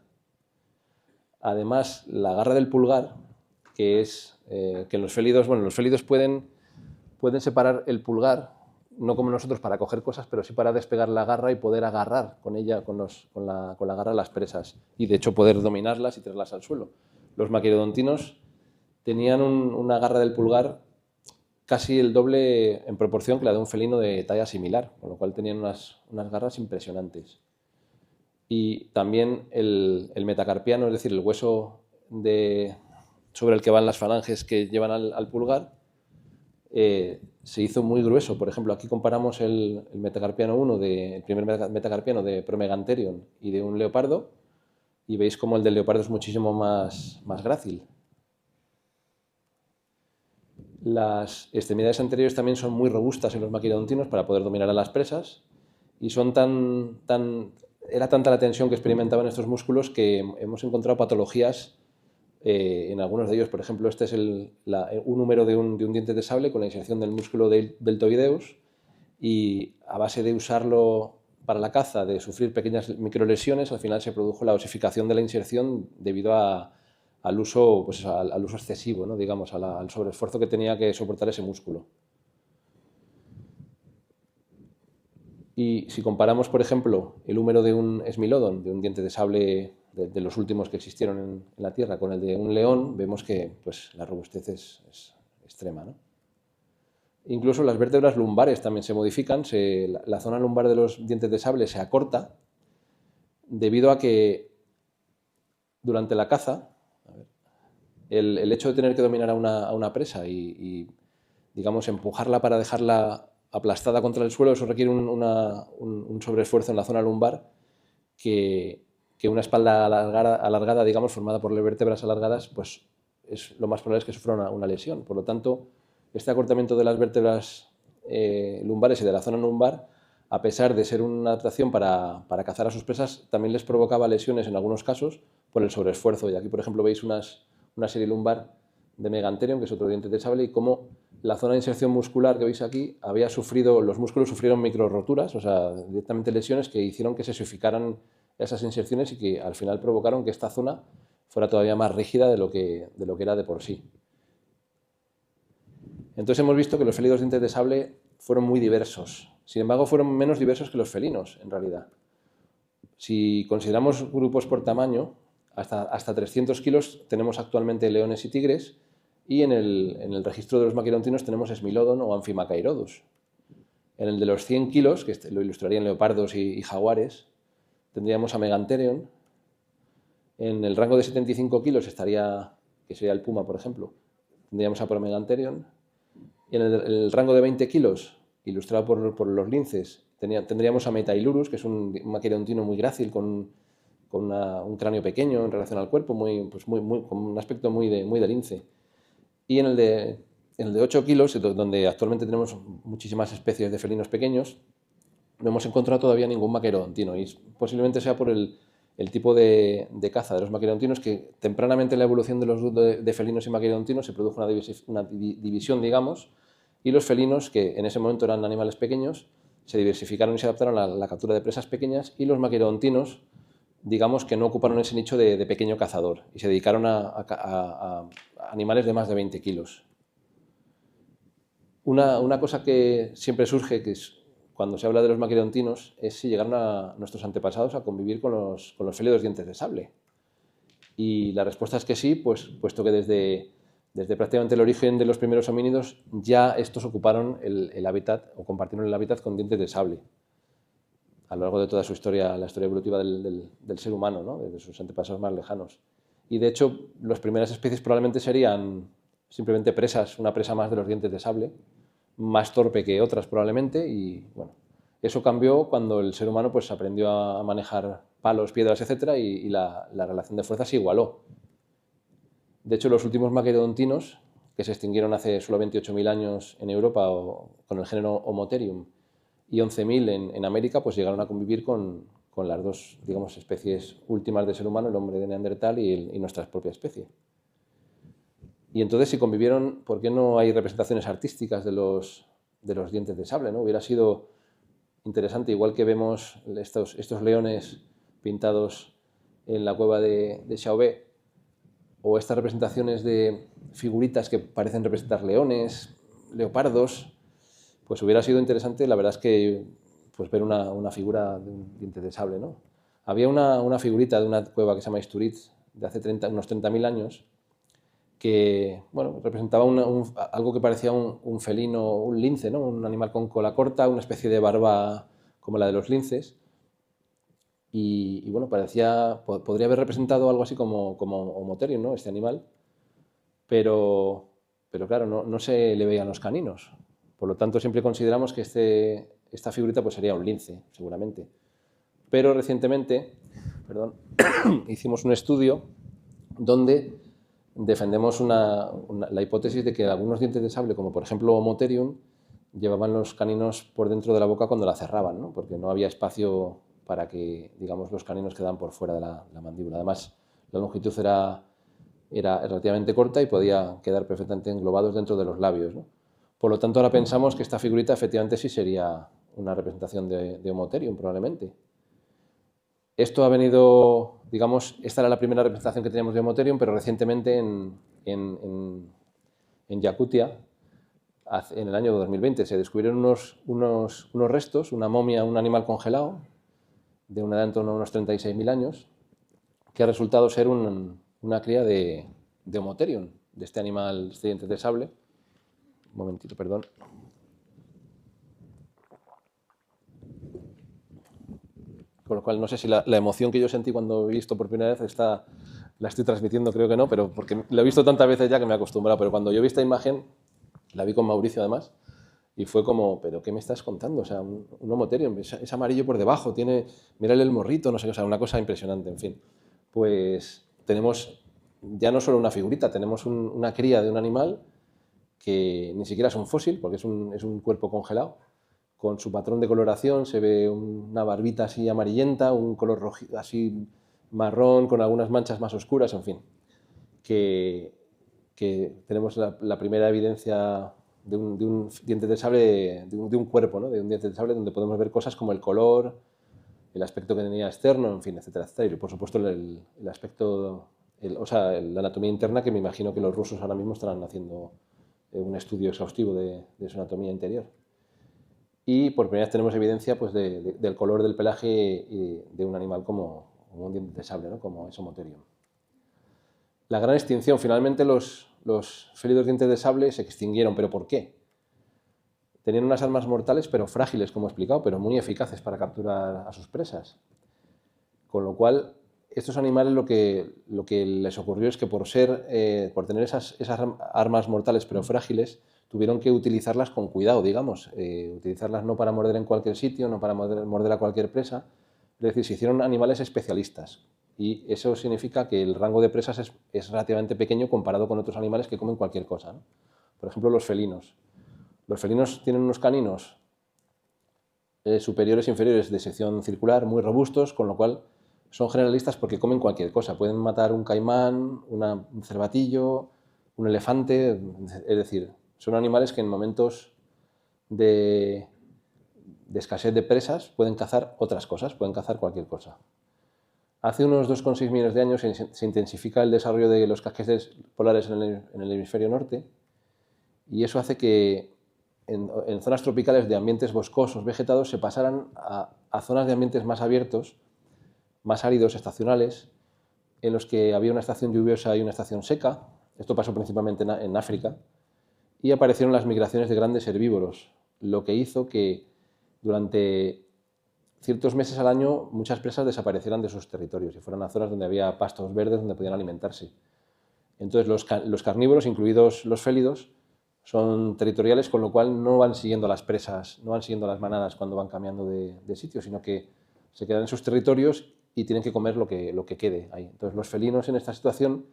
Además, la garra del pulgar, que es que los félidos pueden separar el pulgar, no como nosotros para coger cosas, pero sí para despegar la garra y poder agarrar con ella, con la garra, las presas, y de hecho poder dominarlas y tirarlas al suelo. Los maquirodontinos tenían una garra del pulgar casi el doble en proporción que la de un felino de talla similar, con lo cual tenían unas garras impresionantes. Y también el metacarpiano, es decir, el hueso sobre el que van las falanges que llevan al pulgar, se hizo muy grueso. Por ejemplo, aquí comparamos el metacarpiano 1, el primer metacarpiano de Promeganterion y de un leopardo, y veis cómo el del leopardo es muchísimo más grácil. Las extremidades anteriores también son muy robustas en los maquirodontinos para poder dominar a las presas, y era tanta la tensión que experimentaban estos músculos que hemos encontrado patologías en algunos de ellos. Por ejemplo, este es un húmero de un diente de sable con la inserción del músculo deltoideus, y a base de usarlo para la caza, de sufrir pequeñas microlesiones, al final se produjo la osificación de la inserción debido al uso excesivo, ¿no? Digamos, al sobreesfuerzo que tenía que soportar ese músculo. Y si comparamos, por ejemplo, el húmero de un esmilodon, de un diente de sable de los últimos que existieron en la Tierra, con el de un león, vemos que pues, la robustez es extrema, ¿no? Incluso las vértebras lumbares también se modifican. La zona lumbar de los dientes de sable se acorta debido a que durante la caza, el hecho de tener que dominar a una presa y digamos, empujarla para dejarla aplastada contra el suelo, eso requiere un sobreesfuerzo en la zona lumbar que una espalda alargada, digamos, formada por vértebras alargadas, pues lo más probable es que sufra una lesión. Por lo tanto, este acortamiento de las vértebras lumbares y de la zona lumbar, a pesar de ser una adaptación para cazar a sus presas, también les provocaba lesiones en algunos casos por el sobreesfuerzo. Y aquí, por ejemplo, veis una serie lumbar de Megantherium, que es otro diente de sable, y cómo la zona de inserción muscular que veis aquí los músculos sufrieron micro roturas, o sea, directamente lesiones que hicieron que se osificaran esas inserciones y que al final provocaron que esta zona fuera todavía más rígida de lo que era de por sí. Entonces hemos visto que los félidos dientes de sable fueron muy diversos. Sin embargo, fueron menos diversos que los felinos, en realidad. Si consideramos grupos por tamaño, hasta 300 kilos tenemos actualmente leones y tigres, y en el registro de los maquirodontinos tenemos Smilodon o Amphimachairodus. En el de los 100 kilos, que lo ilustrarían leopardos y jaguares, tendríamos a Megantherium. En el rango de 75 kilos que sería el puma, por ejemplo, tendríamos a Promegantherium. Y en el rango de 20 kilos, ilustrado por los linces, tendríamos a Metailurus, que es un maquirodontino muy grácil, con un cráneo pequeño en relación al cuerpo, con un aspecto muy de lince. Y en el de 8 kilos, donde actualmente tenemos muchísimas especies de felinos pequeños, no hemos encontrado todavía ningún maquirodontino, y posiblemente sea por el tipo de caza de los maquirodontinos, que tempranamente en la evolución de los de felinos y maquirodontinos se produjo una división, digamos, y los felinos, que en ese momento eran animales pequeños, se diversificaron y se adaptaron a la captura de presas pequeñas, y los maquirodontinos, digamos, que no ocuparon ese nicho de pequeño cazador y se dedicaron a animales de más de 20 kilos. Una cosa que siempre surge, cuando se habla de los maquirodontinos es si llegaron a nuestros antepasados a convivir con los félidos dientes de sable. Y la respuesta es que sí, pues, puesto que desde prácticamente el origen de los primeros homínidos ya estos ocuparon el hábitat o compartieron el hábitat con dientes de sable a lo largo de toda su historia, la historia evolutiva del ser humano, ¿no? Desde sus antepasados más lejanos. Y de hecho, las primeras especies probablemente serían simplemente presas, una presa más de los dientes de sable, más torpe que otras probablemente, y bueno, eso cambió cuando el ser humano pues aprendió a manejar palos, piedras, etcétera, y la relación de fuerza se igualó. De hecho, los últimos maquirodontinos, que se extinguieron hace solo 28.000 años en Europa con el género Homotherium y 11.000 en América, pues llegaron a convivir con las dos, digamos, especies últimas del ser humano, el hombre de Neandertal y nuestra propia especie. Y entonces, si convivieron, ¿por qué no hay representaciones artísticas de los dientes de sable, ¿no? Hubiera sido interesante, igual que vemos estos leones pintados en la cueva de Chauvet, o estas representaciones de figuritas que parecen representar leones, leopardos, pues hubiera sido interesante, la verdad es que pues ver una figura de un diente de sable, ¿no? Había una figurita de una cueva que se llama Isturiz, de hace unos 30.000 años, que bueno, representaba algo que parecía un felino, un lince, ¿no? Un animal con cola corta, una especie de barba como la de los linces, y bueno, podría haber representado algo así como Homotherium, ¿no? Este animal, pero claro, no se le veían los caninos. Por lo tanto, siempre consideramos que esta figurita pues sería un lince, seguramente. Pero recientemente, hicimos un estudio donde defendemos la hipótesis de que algunos dientes de sable, como por ejemplo Homotherium, llevaban los caninos por dentro de la boca cuando la cerraban, ¿no? Porque no había espacio para que, digamos, los caninos quedaban por fuera de la mandíbula. Además, la longitud era relativamente corta y podía quedar perfectamente englobados dentro de los labios, ¿no? Por lo tanto, ahora pensamos que esta figurita efectivamente sí sería una representación de Homotherium, probablemente. Esto ha venido, digamos, esta era la primera representación que teníamos de Homotherium, pero recientemente en Yakutia, en el año 2020, se descubrieron unos restos, una momia, un animal congelado, de una edad en torno a unos 36.000 años, que ha resultado ser una cría de Homotherium, de este animal, este diente de sable. Un momentito, perdón. Con lo cual, no sé si la emoción que yo sentí cuando he visto por primera vez la estoy transmitiendo, creo que no, pero porque la he visto tantas veces ya que me he acostumbrado. Pero cuando yo vi esta imagen, la vi con Mauricio además, y fue como, ¿pero qué me estás contando? O sea, un Homotherium, es amarillo por debajo, mírale el morrito, no sé qué, o sea, una cosa impresionante, en fin. Pues tenemos ya no solo una figurita, tenemos una cría de un animal que ni siquiera es un fósil, porque es un cuerpo congelado, con su patrón de coloración, se ve una barbita así amarillenta, un color rojizo, así marrón, con algunas manchas más oscuras, en fin, que tenemos la primera evidencia de un diente de sable, de un cuerpo, ¿no? De un diente de sable donde podemos ver cosas como el color, el aspecto que tenía externo, en fin, etcétera, etcétera. Y por supuesto el aspecto, la anatomía interna, que me imagino que los rusos ahora mismo estarán haciendo un estudio exhaustivo de su anatomía interior. Y por primera vez tenemos evidencia pues, del color del pelaje de un animal como un diente de sable, ¿no? Como es Homotherium. La gran extinción, finalmente los félidos dientes de sable se extinguieron, ¿pero por qué? Tenían unas armas mortales, pero frágiles, como he explicado, pero muy eficaces para capturar a sus presas. Con lo cual, estos animales lo que les ocurrió es que por tener esas armas mortales pero frágiles, tuvieron que utilizarlas con cuidado, digamos, utilizarlas no para morder en cualquier sitio, no para morder a cualquier presa, es decir, se hicieron animales especialistas. Y eso significa que el rango de presas es relativamente pequeño comparado con otros animales que comen cualquier cosa, ¿no? Por ejemplo, los felinos. Los felinos tienen unos caninos superiores e inferiores de sección circular muy robustos, con lo cual son generalistas porque comen cualquier cosa. Pueden matar un caimán, un cervatillo, un elefante, es decir, son animales que en momentos de escasez de presas pueden cazar otras cosas, pueden cazar cualquier cosa. Hace unos 2,6 millones de años se intensifica el desarrollo de los casquetes polares en el hemisferio norte, y eso hace que en zonas tropicales de ambientes boscosos, vegetados, se pasaran a zonas de ambientes más abiertos, más áridos, estacionales, en los que había una estación lluviosa y una estación seca. Esto pasó principalmente en África, y aparecieron las migraciones de grandes herbívoros, lo que hizo que durante ciertos meses al año muchas presas desaparecieran de sus territorios y fueran a zonas donde había pastos verdes donde podían alimentarse. Entonces los carnívoros, incluidos los félidos, son territoriales, con lo cual no van siguiendo a las presas, no van siguiendo a las manadas cuando van cambiando de sitio, sino que se quedan en sus territorios y tienen que comer lo que quede ahí. Entonces los felinos en esta situación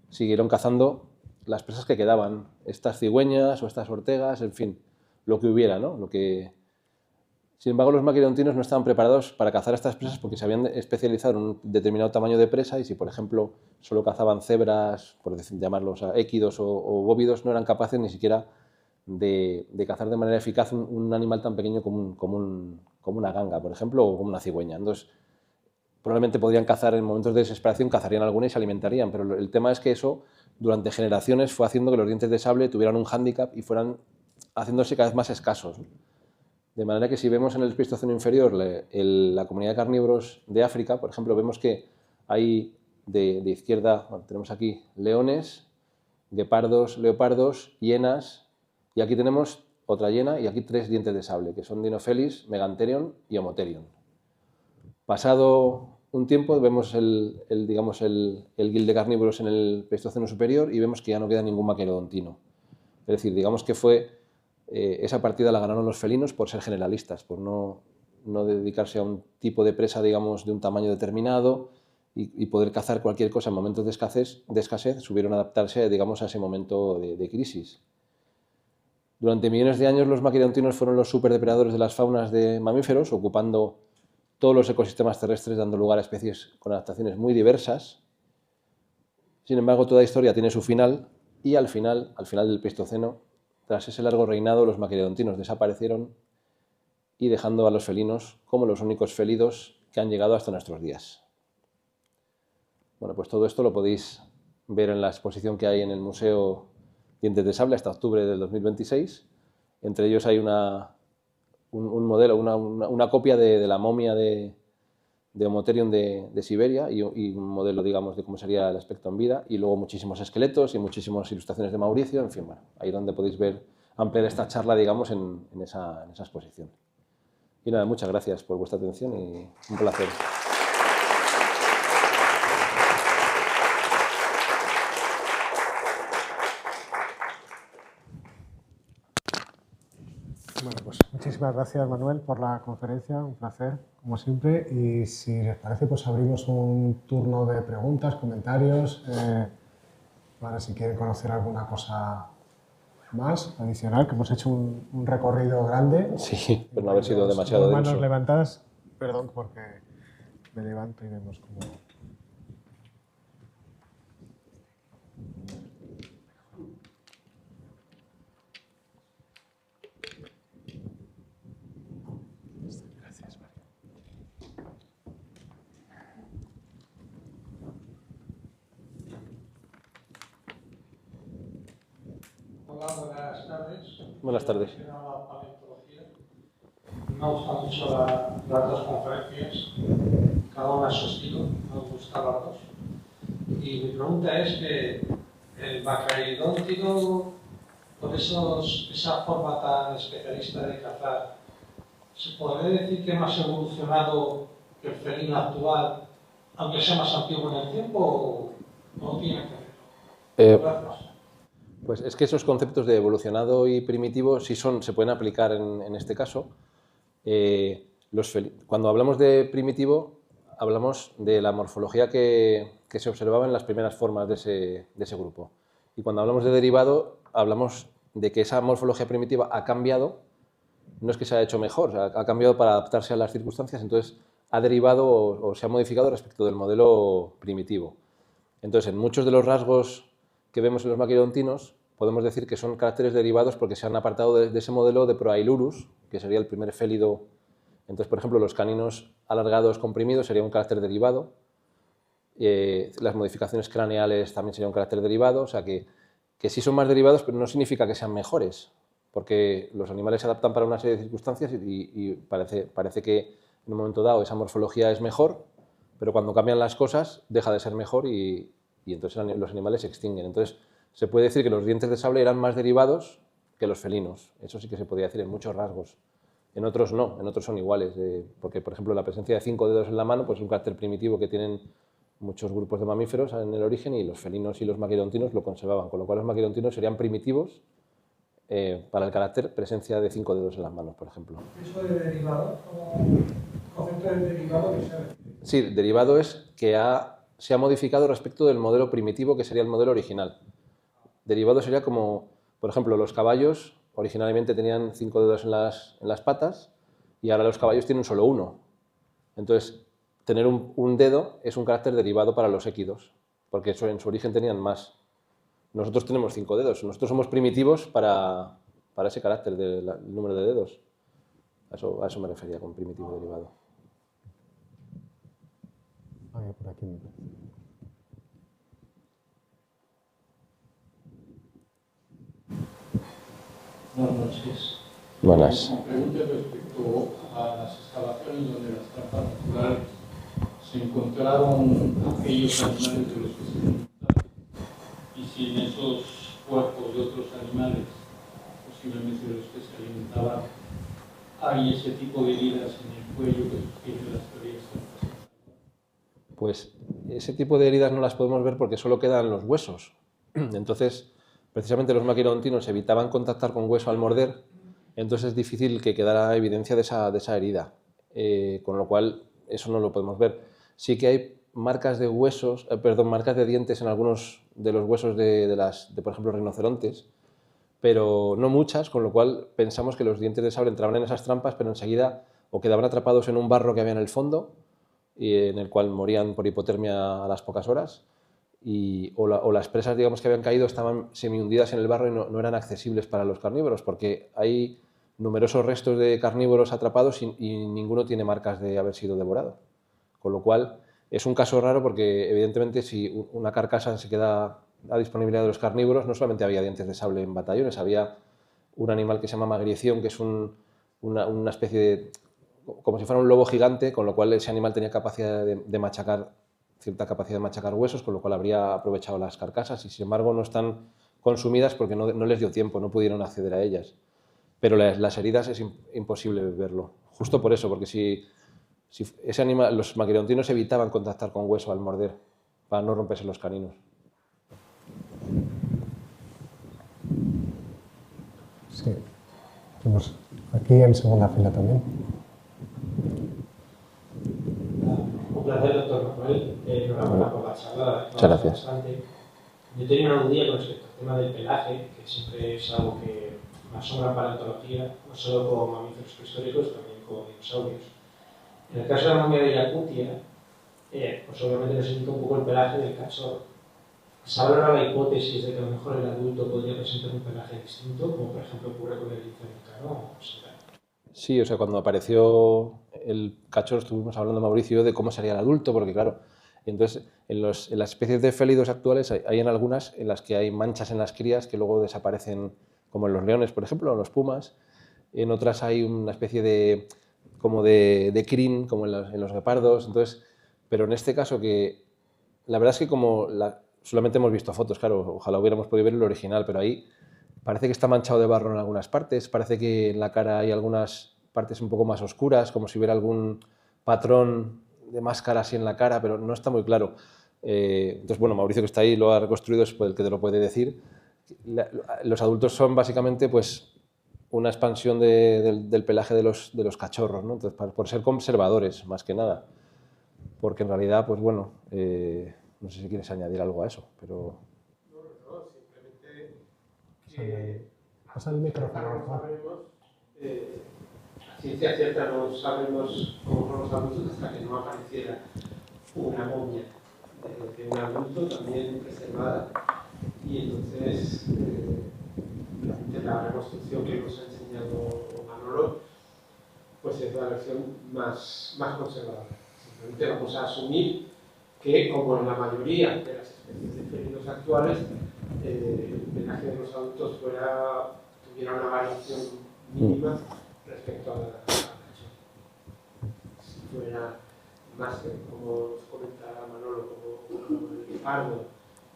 siguieron cazando las presas que quedaban, estas cigüeñas o estas ortegas, en fin, lo que hubiera, ¿no? Sin embargo, los maquirontinos no estaban preparados para cazar estas presas porque se habían especializado en un determinado tamaño de presa, y si, por ejemplo, solo cazaban cebras, por llamarlos équidos o bóvidos, no eran capaces ni siquiera de cazar de manera eficaz un animal tan pequeño como una ganga, por ejemplo, o como una cigüeña. Entonces, probablemente podrían cazar en momentos de desesperación, cazarían alguna y se alimentarían, pero el tema es que eso durante generaciones fue haciendo que los dientes de sable tuvieran un hándicap y fueran haciéndose cada vez más escasos. De manera que si vemos en el Pleistoceno inferior la comunidad de carnívoros de África, por ejemplo, vemos que hay de izquierda, bueno, tenemos aquí leones, guepardos, leopardos, hienas, y aquí tenemos otra hiena y aquí 3 dientes de sable, que son Dinofelis, Megantherion y Homotherium. Pasado un tiempo vemos digamos el guild de carnívoros en el Pleistoceno superior y vemos que ya no queda ningún maquirodontino. Es decir, digamos que esa partida la ganaron los felinos por ser generalistas, por no dedicarse a un tipo de presa, digamos, de un tamaño determinado y poder cazar cualquier cosa en momentos de escasez, supieron adaptarse, digamos, a ese momento de crisis. Durante millones de años los maquirontinos fueron los superdepredadores de las faunas de mamíferos, ocupando todos los ecosistemas terrestres, dando lugar a especies con adaptaciones muy diversas. Sin embargo, toda historia tiene su final, y al final del Pleistoceno, tras ese largo reinado, los maquirontinos desaparecieron y dejando a los felinos como los únicos félidos que han llegado hasta nuestros días. Bueno, pues todo esto lo podéis ver en la exposición que hay en el Museo Dientes de Sable hasta octubre del 2026. Entre ellos hay un modelo, una copia de la momia de Homotherium de Siberia y un modelo, digamos, de cómo sería el aspecto en vida, y luego muchísimos esqueletos y muchísimas ilustraciones de Mauricio, en fin, bueno, ahí donde podéis ampliar esta charla, digamos, en esa exposición. Y nada, muchas gracias por vuestra atención y un placer. Bueno, pues muchísimas gracias, Manuel, por la conferencia, un placer, como siempre, y si les parece, pues abrimos un turno de preguntas, comentarios, para si quieren conocer alguna cosa más adicional, que hemos hecho un recorrido grande. Sí, pero no haber sido demasiado denso. Manos levantadas, perdón, porque me levanto y vemos cómo... Hola, buenas tardes. Buenas tardes. La paleontología. Me gustan mucho las dos conferencias, cada una a su estilo, me gustan las dos. Y mi pregunta es que el maquirodóntino, con esa forma tan especialista de cazar, ¿se podría decir que más evolucionado que el felino actual, aunque sea más antiguo en el tiempo, o no tiene que ver? Gracias. Pues es que esos conceptos de evolucionado y primitivo sí se pueden aplicar en este caso. Cuando hablamos de primitivo, hablamos de la morfología que se observaba en las primeras formas de ese grupo. Y cuando hablamos de derivado, hablamos de que esa morfología primitiva ha cambiado, no es que se haya hecho mejor, ha cambiado para adaptarse a las circunstancias, entonces ha derivado o se ha modificado respecto del modelo primitivo. Entonces, en muchos de los rasgos que vemos en los maquirodontinos, podemos decir que son caracteres derivados porque se han apartado de ese modelo de Proailurus, que sería el primer félido. Entonces, por ejemplo, los caninos alargados comprimidos sería un carácter derivado. Las modificaciones craneales también sería un carácter derivado. O sea que sí son más derivados, pero no significa que sean mejores. porque los animales se adaptan para una serie de circunstancias y parece que en un momento dado esa morfología es mejor, pero cuando cambian las cosas deja de ser mejor y entonces los animales se extinguen. Entonces se puede decir que los dientes de sable eran más derivados que los felinos, eso sí que se podría decir en muchos rasgos. En otros no, en otros son iguales, porque por ejemplo la presencia de 5 dedos en la mano pues es un carácter primitivo que tienen muchos grupos de mamíferos en el origen y los felinos y los maquirontinos lo conservaban, con lo cual los maquirontinos serían primitivos para el carácter presencia de 5 dedos en las manos, por ejemplo. ¿Eso de derivado? ¿Concepto de derivado que se refiere? Sí, derivado es que se ha modificado respecto del modelo primitivo que sería el modelo original. Derivado sería como, por ejemplo, los caballos originalmente tenían 5 dedos en las patas y ahora los caballos tienen solo uno. Entonces, tener un dedo es un carácter derivado para los équidos, porque en su origen tenían más. Nosotros tenemos 5 dedos, nosotros somos primitivos para ese carácter del número de dedos. A eso me refería con primitivo derivado. Por aquí. Buenas noches. Buenas. Una pregunta respecto a las excavaciones donde las trampas naturales se encontraron aquellos animales de los que se alimentaban y si en esos cuerpos de otros animales, posiblemente de los que se alimentaban, hay ese tipo de heridas en el cuello que sugieren las teorías. Pues ese tipo de heridas no las podemos ver porque solo quedan los huesos. Entonces, precisamente los maquirontinos evitaban contactar con hueso al morder, entonces es difícil que quedara evidencia de esa herida, con lo cual eso no lo podemos ver. Sí que hay marcas de huesos, marcas de dientes en algunos de los huesos de por ejemplo, rinocerontes, pero no muchas, con lo cual pensamos que los dientes de sable entraban en esas trampas, pero enseguida o quedaban atrapados en un barro que había en el fondo, y en el cual morían por hipotermia a las pocas horas, o las presas, digamos, que habían caído estaban semi-hundidas en el barro y no eran accesibles para los carnívoros, porque hay numerosos restos de carnívoros atrapados y ninguno tiene marcas de haber sido devorado. Con lo cual, es un caso raro porque, evidentemente, si una carcasa se queda a disponibilidad de los carnívoros, no solamente había dientes de sable en batallones, había un animal que se llama magriación, que es una especie de... como si fuera un lobo gigante, con lo cual ese animal tenía capacidad de machacar, cierta capacidad de machacar huesos, con lo cual habría aprovechado las carcasas y sin embargo no están consumidas porque no les dio tiempo, no pudieron acceder a ellas. Pero las heridas es imposible verlo, justo por eso, porque si ese animal, los maquirontinos evitaban contactar con hueso al morder para no romperse los caninos. Sí, tenemos aquí en segunda fila también. Un placer, doctor Rafael. Enhorabuena por la charla. Muchas gracias. Bastante. Yo tenía una duda con respecto al tema del pelaje, que siempre es algo que me asombra en paleontología, no solo con mamíferos prehistóricos, también con dinosaurios. En el caso de la momia de Yakutia, pues obviamente nos indica un poco el pelaje del cachorro. Se habla ahora la hipótesis de que a lo mejor el adulto podría presentar un pelaje distinto, como por ejemplo ocurre con el lince americano. Sí, o sea, cuando apareció el cachorro estuvimos hablando, Mauricio, de cómo sería el adulto, porque claro, entonces en las especies de félidos actuales hay en algunas en las que hay manchas en las crías que luego desaparecen, como en los leones, por ejemplo, o en los pumas. En otras hay una especie de crin, como en los guepardos. Entonces, pero en este caso que la verdad es que solamente hemos visto fotos, claro, ojalá hubiéramos podido ver el original, pero ahí parece que está manchado de barro en algunas partes, parece que en la cara hay algunas partes un poco más oscuras, como si hubiera algún patrón de máscara así en la cara, pero no está muy claro. Entonces, bueno, Mauricio, que está ahí, lo ha reconstruido, es el que te lo puede decir. Los adultos son básicamente pues una expansión del pelaje de los cachorros, ¿no? Entonces, por ser conservadores, más que nada. Porque en realidad, pues bueno, no sé si quieres añadir algo a eso, pero... Pasa el micrófono. No sabemos, a ciencia cierta no sabemos cómo son los adultos hasta que no apareciera una momia de un adulto también preservada. Y entonces la reconstrucción que nos ha enseñado Manolo pues es la versión más conservadora. Simplemente vamos a asumir que, como en la mayoría de las especies de felinos actuales, el pelaje de los adultos tuviera hubiera una variación mínima respecto a la cachorra. Si fuera más, como os comentaba Manolo, como el guepardo,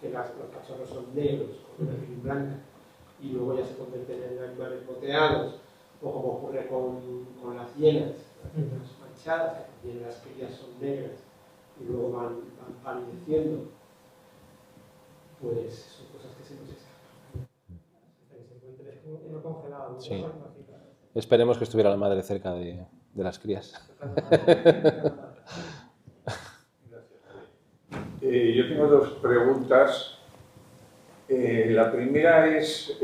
que los cachorros son negros, con una piel blanca, y luego ya se convierten en animales moteados, o como ocurre con las hienas manchadas, que también las crías son negras y luego van palideciendo, pues son cosas que se nos escapan. Se encuentre uno congelado. Sí. Esperemos que estuviera la madre cerca de las crías. Yo tengo dos preguntas. La primera es,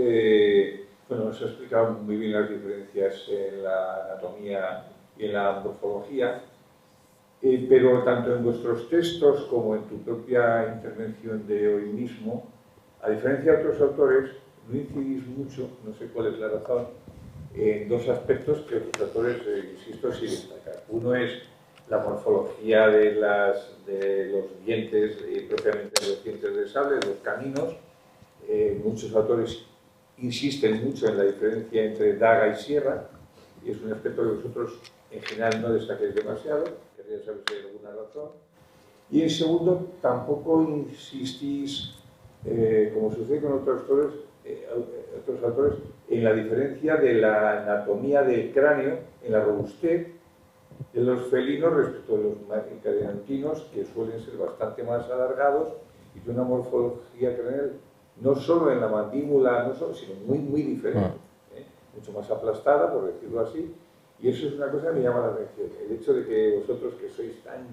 bueno, os he explicado muy bien las diferencias en la anatomía y en la morfología, pero tanto en vuestros textos como en tu propia intervención de hoy mismo, a diferencia de otros autores, no incidís mucho, no sé cuál es la razón, en dos aspectos que otros autores, insisto, sí destacan. Uno es la morfología de los dientes, propiamente de los dientes de sable, los caninos. Muchos autores insisten mucho en la diferencia entre daga y sierra, y es un aspecto que vosotros en general no destaquéis demasiado, querría saber si hay alguna razón. Y en segundo, tampoco insistís, como sucede con otros autores, en la diferencia de la anatomía del cráneo, en la robustez de los felinos respecto de los macarontinos, que suelen ser bastante más alargados y de una morfología craneal no solo en la mandíbula, sino muy diferente, mucho más aplastada, por decirlo así, y eso es una cosa que me llama la atención. El hecho de que vosotros, que sois tan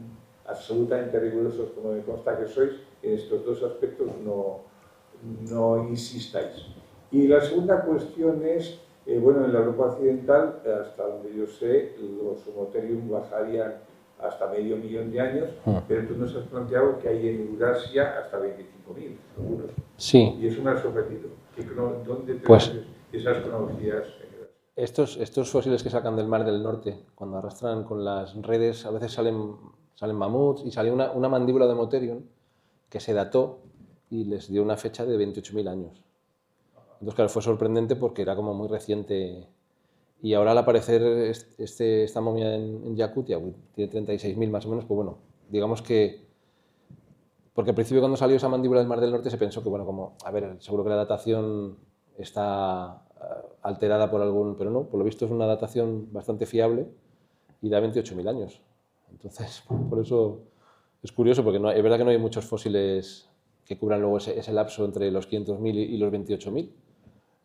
absolutamente rigurosos como me consta que sois, en estos dos aspectos no insistáis. Y la segunda cuestión es, bueno, en la Europa occidental, hasta donde yo sé, los Homotherium bajarían hasta medio millón de años, pero tú nos has planteado que hay en Eurasia hasta 25.000, algunos. Sí. Y eso me ha sorprendido. ¿Dónde te Pues, esas cronologías? Estos fósiles que sacan del Mar del Norte, cuando arrastran con las redes, a veces salen mamuts, y salió una mandíbula de Homotherium que se dató y les dio una fecha de 28.000 años. Entonces, claro, fue sorprendente porque era como muy reciente. Y ahora al aparecer esta momia en Yakutia, tiene 36.000 más o menos, pues bueno, digamos que... Porque al principio cuando salió esa mandíbula del Mar del Norte se pensó que, bueno, como, a ver, seguro que la datación está alterada por algún... Pero no, por lo visto es una datación bastante fiable y da 28.000 años. Entonces, por eso es curioso, porque es verdad que no hay muchos fósiles que cubran luego ese lapso entre los 500.000 y los 28.000.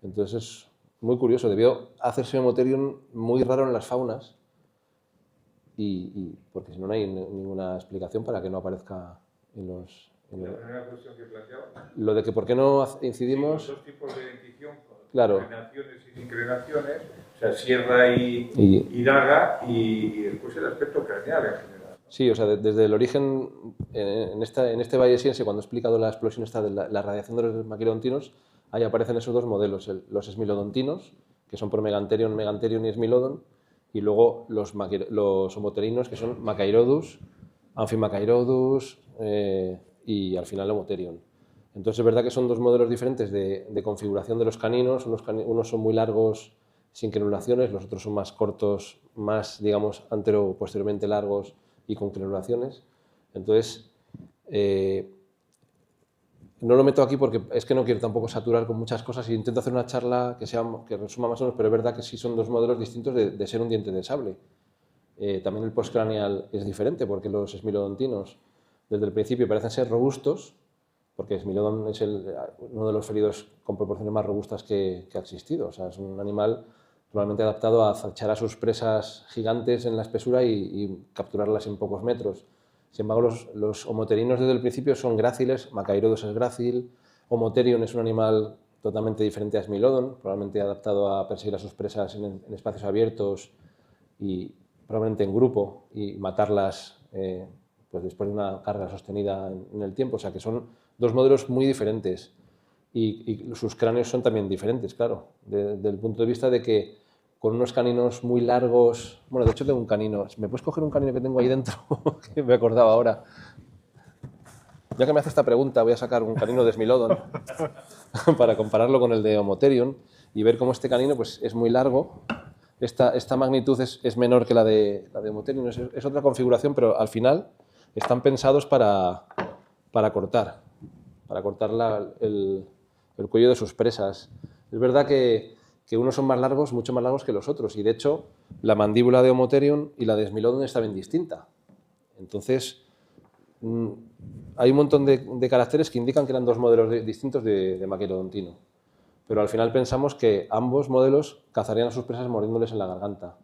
Entonces es muy curioso, debió hacerse un Homotherium muy raro en las faunas, porque si no, no hay ninguna explicación para que no aparezca en los... La primera cuestión que planteaba. Lo de que por qué no incidimos... Sí, los dos tipos de dentición, claro. Crenaciones y sincrenaciones, o sea, sierra y daga, y después el aspecto craneal en general. Sí, o sea, desde el origen, en este Valle Siense, cuando he explicado la explosión de la radiación de los maquirodontinos, ahí aparecen esos dos modelos, los esmilodontinos, que son por Megantherium y Smilodon, y luego los homotherinos, que son Machairodus, Amphimachairodus y al final Homotherium. Entonces es verdad que son dos modelos diferentes de configuración de los caninos, unos son muy largos sin crenulaciones, los otros son más cortos, más, digamos, antero o posteriormente largos y con crenulaciones. Entonces, no lo meto aquí porque es que no quiero tampoco saturar con muchas cosas y intento hacer una charla que resuma más o menos, pero es verdad que sí son dos modelos distintos de ser un diente de sable. También el postcraneal es diferente porque los esmilodontinos desde el principio parecen ser robustos, porque Smilodon es uno de los felinos con proporciones más robustas que ha existido. O sea, es un animal probablemente adaptado a acechar a sus presas gigantes en la espesura y capturarlas en pocos metros. Sin embargo, los homotherinos desde el principio son gráciles, Machairodus es grácil, Homotherium es un animal totalmente diferente a Smilodon, probablemente adaptado a perseguir a sus presas en espacios abiertos y probablemente en grupo y matarlas pues después de una carga sostenida en el tiempo. O sea que son dos modelos muy diferentes y sus cráneos son también diferentes, claro, desde el punto de vista de que con unos caninos muy largos... Bueno, de hecho tengo un canino. ¿Me puedes coger un canino que tengo ahí dentro? Que me acordaba ahora. Ya que me hace esta pregunta, voy a sacar un canino de Smilodon para compararlo con el de Homotherium. y ver cómo este canino pues, es muy largo. Esta magnitud es menor que la de Homotherium, es otra configuración, pero al final están pensados para cortar el cuello de sus presas. Es verdad que unos son más largos, mucho más largos que los otros, y de hecho la mandíbula de Homotherium y la de Smilodon está bien distinta. Entonces, hay un montón de caracteres que indican que eran dos modelos distintos de maquilodontino. Pero al final pensamos que ambos modelos cazarían a sus presas mordiéndoles en la garganta.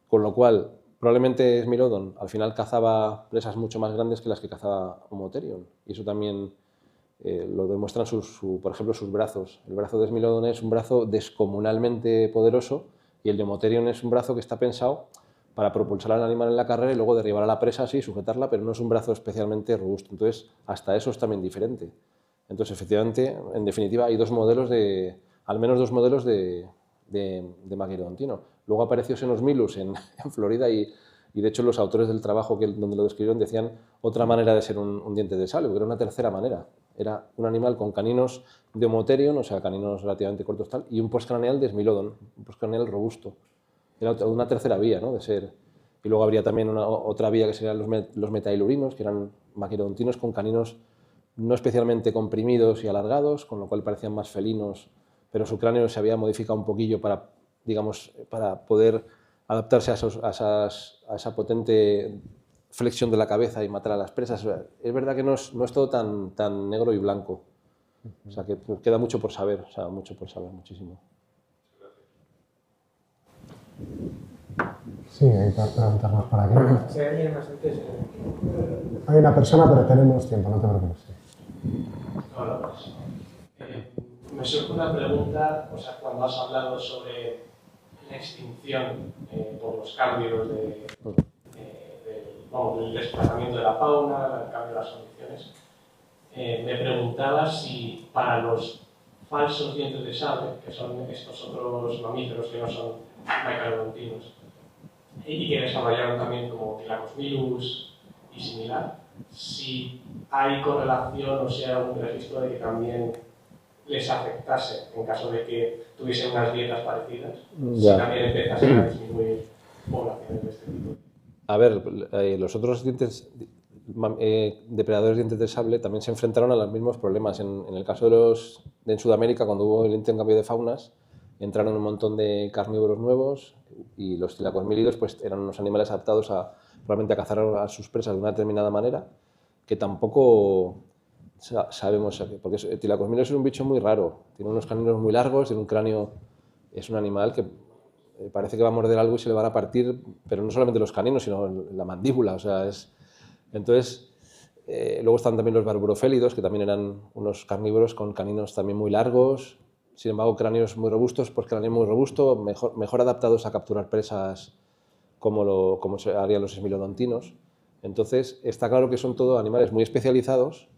Con lo cual, probablemente Smilodon al final cazaba presas mucho más grandes que las que cazaba Homotherium. Y eso también lo demuestran, por ejemplo, sus brazos. El brazo de Smilodon es un brazo descomunalmente poderoso y el de Homotherium es un brazo que está pensado para propulsar al animal en la carrera y luego derribar a la presa así, sujetarla, pero no es un brazo especialmente robusto. Entonces, hasta eso es también diferente. Entonces, efectivamente, en definitiva, hay al menos dos modelos de maquilodontino. Luego apareció Xenosmilus en Florida y de hecho los autores del trabajo donde lo describieron decían otra manera de ser un diente de sable, porque era una tercera manera. Era un animal con caninos de Homotherium, o sea, caninos relativamente cortos tal, y un postcraneal de Smilodon, un postcraneal robusto. Era una tercera vía, ¿no? De ser. Y luego habría también otra vía que serían los metailurinos, que eran maquilodontinos con caninos no especialmente comprimidos y alargados, con lo cual parecían más felinos, pero su cráneo se había modificado un poquillo para poder adaptarse a esa potente flexión de la cabeza y matar a las presas. Es verdad que no es todo tan negro y blanco. O sea, que queda mucho por saber, muchísimo. Sí, hay preguntas más para aquí. Sí, hay más antes. Hay una persona, pero tenemos tiempo, no te preocupes. Hola, pues. Me surge una pregunta, o sea, cuando has hablado sobre la extinción por los cambios del desplazamiento de la fauna, el cambio de las condiciones, me preguntaba si para los falsos dientes de sable, que son estos otros mamíferos que no son maquiloodontinos, y que desarrollaron también como Thylacophilus y similar, si hay correlación o sea un registro de que también les afectase en caso de que tuviesen unas dietas parecidas, si también empezasen a disminuir poblaciones de este tipo. A ver, los otros depredadores de dientes de sable también se enfrentaron a los mismos problemas. En el caso de Sudamérica, cuando hubo el intercambio de faunas, entraron un montón de carnívoros nuevos y los thylacophilidos pues, eran unos animales adaptados probablemente a cazar a sus presas de una determinada manera, que tampoco sabemos, porque el Thylacophilus es un bicho muy raro, tiene unos caninos muy largos, tiene un cráneo, es un animal que parece que va a morder algo y se le van a partir, pero no solamente los caninos, sino la mandíbula, o sea, Entonces, luego están también los barburofélidos, que también eran unos carnívoros con caninos también muy largos, sin embargo, cráneos muy robustos, pues cráneo muy robusto, mejor adaptados a capturar presas como se harían los smilodontinos. Entonces, está claro que son todos animales muy especializados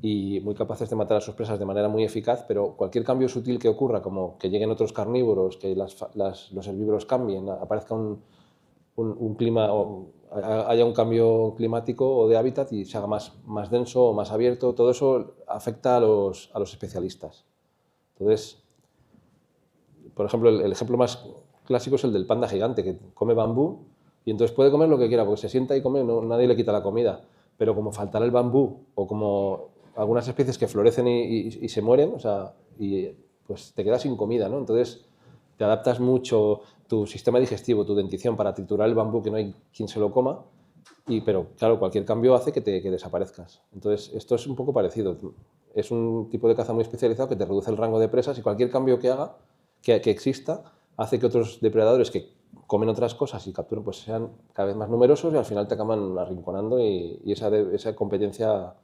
y muy capaces de matar a sus presas de manera muy eficaz, pero cualquier cambio sutil que ocurra, como que lleguen otros carnívoros, que los herbívoros cambien, aparezca un clima, o haya un cambio climático o de hábitat y se haga más denso o más abierto, todo eso afecta a los especialistas. Entonces, por ejemplo, el ejemplo más clásico es el del panda gigante, que come bambú y entonces puede comer lo que quiera, porque se sienta y come, nadie le quita la comida. Pero como faltará el bambú, o como algunas especies que florecen y se mueren, o sea, pues te quedas sin comida, ¿no? Entonces te adaptas mucho tu sistema digestivo, tu dentición para triturar el bambú, que no hay quien se lo coma, pero claro, cualquier cambio hace que desaparezcas. Entonces esto es un poco parecido. Es un tipo de caza muy especializado que te reduce el rango de presas y cualquier cambio que exista hace que otros depredadores que comen otras cosas y capturan pues sean cada vez más numerosos y al final te acaban arrinconando y esa competencia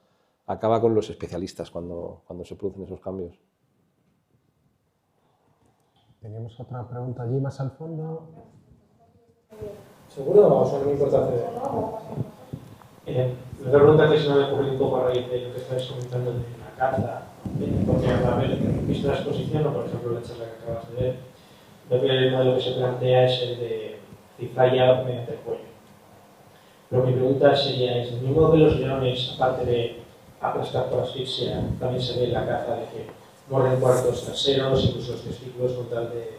acaba con los especialistas cuando se producen esos cambios. Teníamos otra pregunta allí más al fondo. ¿Seguro o son muy importantes? La pregunta que se me ha ocurrido un poco a raíz de lo que estáis comentando de la caza, porque al haber visto la exposición o por ejemplo la charla que acabas de ver, veo que el modelo que se plantea es el de cizalla mediante el cuello. Pero mi pregunta sería, ¿es el mismo de los leones, aparte de aplastar por asfixia, también se ve en la caza de que muerden cuartos traseros, incluso los testículos con tal de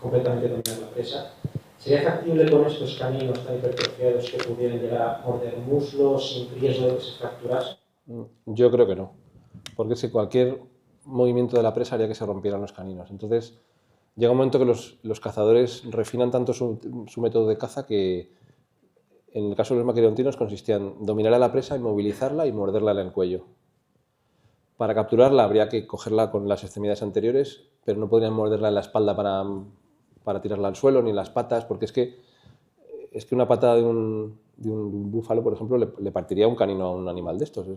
completamente dominar la presa. ¿Sería factible con estos caninos tan hipertrofiados que pudieran llegar a morder muslos sin riesgo de que se fracturase? Yo creo que no, porque si cualquier movimiento de la presa haría que se rompieran los caninos. Entonces, llega un momento que los cazadores refinan tanto su método de caza que, en el caso de los maquirontinos, consistía en dominar a la presa, inmovilizarla y morderla en el cuello. Para capturarla habría que cogerla con las extremidades anteriores, pero no podrían morderla en la espalda para tirarla al suelo, ni en las patas, porque es que una patada de un búfalo, por ejemplo, le partiría un canino a un animal de estos.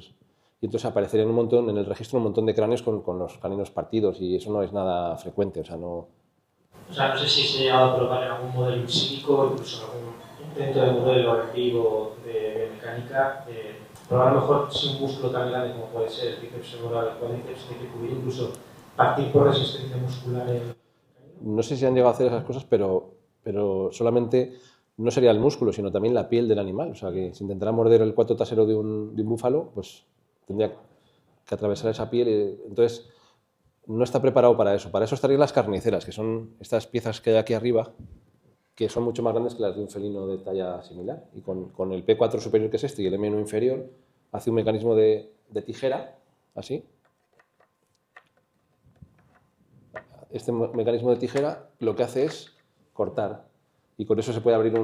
Y entonces aparecería en el registro un montón de cráneos con los caninos partidos, y eso no es nada frecuente. No sé si se ha llegado a probar en algún modelo in silico, incluso en algún intento de modelo en vivo de biomecánica, probar a lo mejor si un músculo tan grande como puede ser el bíceps femoral, el cuádriceps, tiene que cubrir, incluso partir por resistencia muscular en el canino. No sé si han llegado a hacer esas cosas, pero solamente no sería el músculo, sino también la piel del animal. O sea, que si intentara morder el cuarto trasero de un búfalo, pues tendría que atravesar esa piel. Entonces, no está preparado para eso. Para eso estarían las carniceras, que son estas piezas que hay aquí arriba, que son mucho más grandes que las de un felino de talla similar. Y con el P4 superior, que es este, y el M1 inferior, hace un mecanismo de tijera, así. Este mecanismo de tijera lo que hace es cortar, y con eso se puede abrir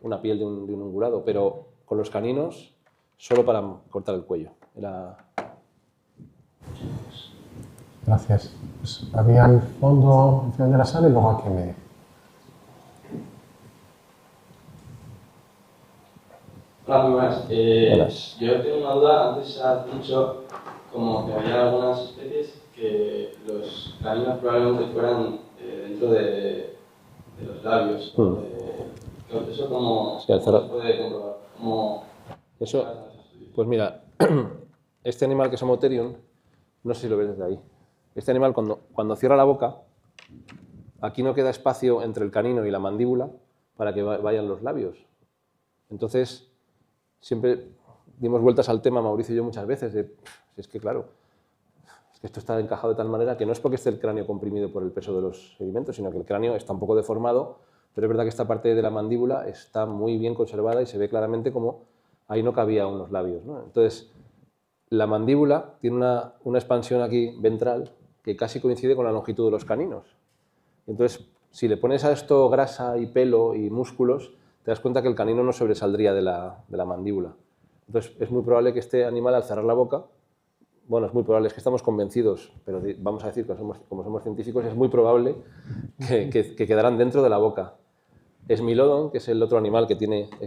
una piel de un ungulado, pero con los caninos solo para cortar el cuello. Gracias. Pues había al fondo, al final de la sala, y luego aquí en medio. Hola, muy buenas. Yo tengo una duda. Antes has dicho como que había algunas especies que los caninos probablemente fueran dentro de los labios. ¿Eso cómo se puede comprobar? Eso, pues mira, este animal que es Homotherium, no sé si lo ves desde ahí. Este animal cuando cierra la boca, aquí no queda espacio entre el canino y la mandíbula para que vayan los labios. Entonces, siempre dimos vueltas al tema, Mauricio y yo, muchas veces, es que claro, es que esto está encajado de tal manera que no es porque esté el cráneo comprimido por el peso de los sedimentos, sino que el cráneo está un poco deformado, pero es verdad que esta parte de la mandíbula está muy bien conservada y se ve claramente como ahí no cabía unos labios, ¿no? Entonces, la mandíbula tiene una expansión aquí ventral que casi coincide con la longitud de los caninos. Entonces, si le pones a esto grasa y pelo y músculos, te das cuenta que el canino no sobresaldría de la mandíbula. Entonces, es muy probable que este animal, al cerrar la boca, bueno, es muy probable, es que estamos convencidos, pero vamos a decir que como somos científicos, es muy probable que quedaran dentro de la boca. Smilodon, que es el otro animal que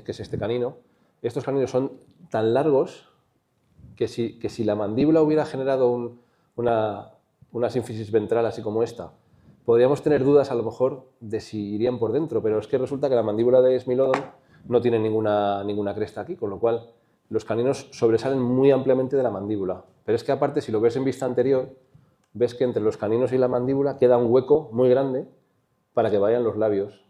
es este canino, estos caninos son tan largos que si la mandíbula hubiera generado una sínfisis ventral así como esta, podríamos tener dudas a lo mejor de si irían por dentro, pero es que resulta que la mandíbula de Smilodon no tiene ninguna cresta aquí, con lo cual los caninos sobresalen muy ampliamente de la mandíbula. Pero es que aparte, si lo ves en vista anterior, ves que entre los caninos y la mandíbula queda un hueco muy grande para que vayan los labios.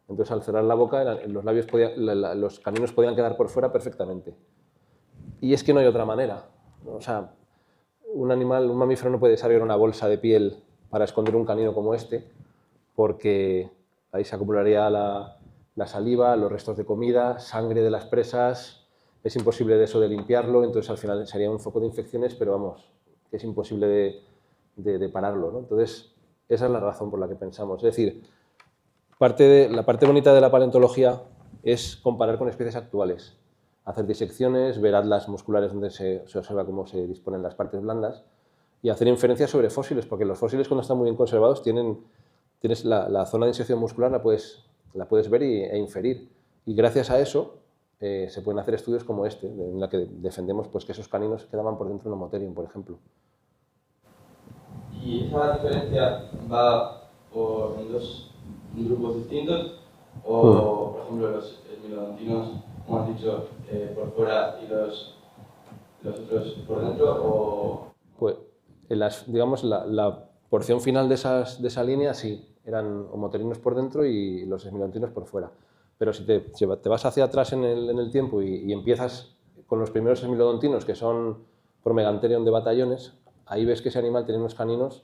Entonces, al cerrar la boca, los caninos podían quedar por fuera perfectamente. Y es que no hay otra manera. O sea, un mamífero no puede desarrollar una bolsa de piel para esconder un canino como este, porque ahí se acumularía la saliva, los restos de comida, sangre de las presas. Es imposible de eso de limpiarlo, entonces al final sería un foco de infecciones, pero vamos, que es imposible de pararlo, ¿no? Entonces, esa es la razón por la que pensamos. Es decir, la parte bonita de la paleontología es comparar con especies actuales, hacer disecciones, ver atlas musculares donde se observa cómo se disponen las partes blandas y hacer inferencias sobre fósiles, porque los fósiles, cuando están muy bien conservados, tienes la zona de inserción muscular, la puedes ver e inferir. Y gracias a eso se pueden hacer estudios como este, en la que defendemos pues, que esos caninos quedaban por dentro de un Homotherium, por ejemplo. ¿Y esa diferencia va en dos grupos distintos? ¿O, por ejemplo, los smilodontinos, como has dicho, por fuera y los otros por dentro? Pues, digamos, la porción final de esa línea, sí, eran homotherinos por dentro y los smilodontinos por fuera. Pero si te vas hacia atrás en el tiempo y empiezas con los primeros smilodontinos, que son Promegantherium de batallones, ahí ves que ese animal tiene unos caninos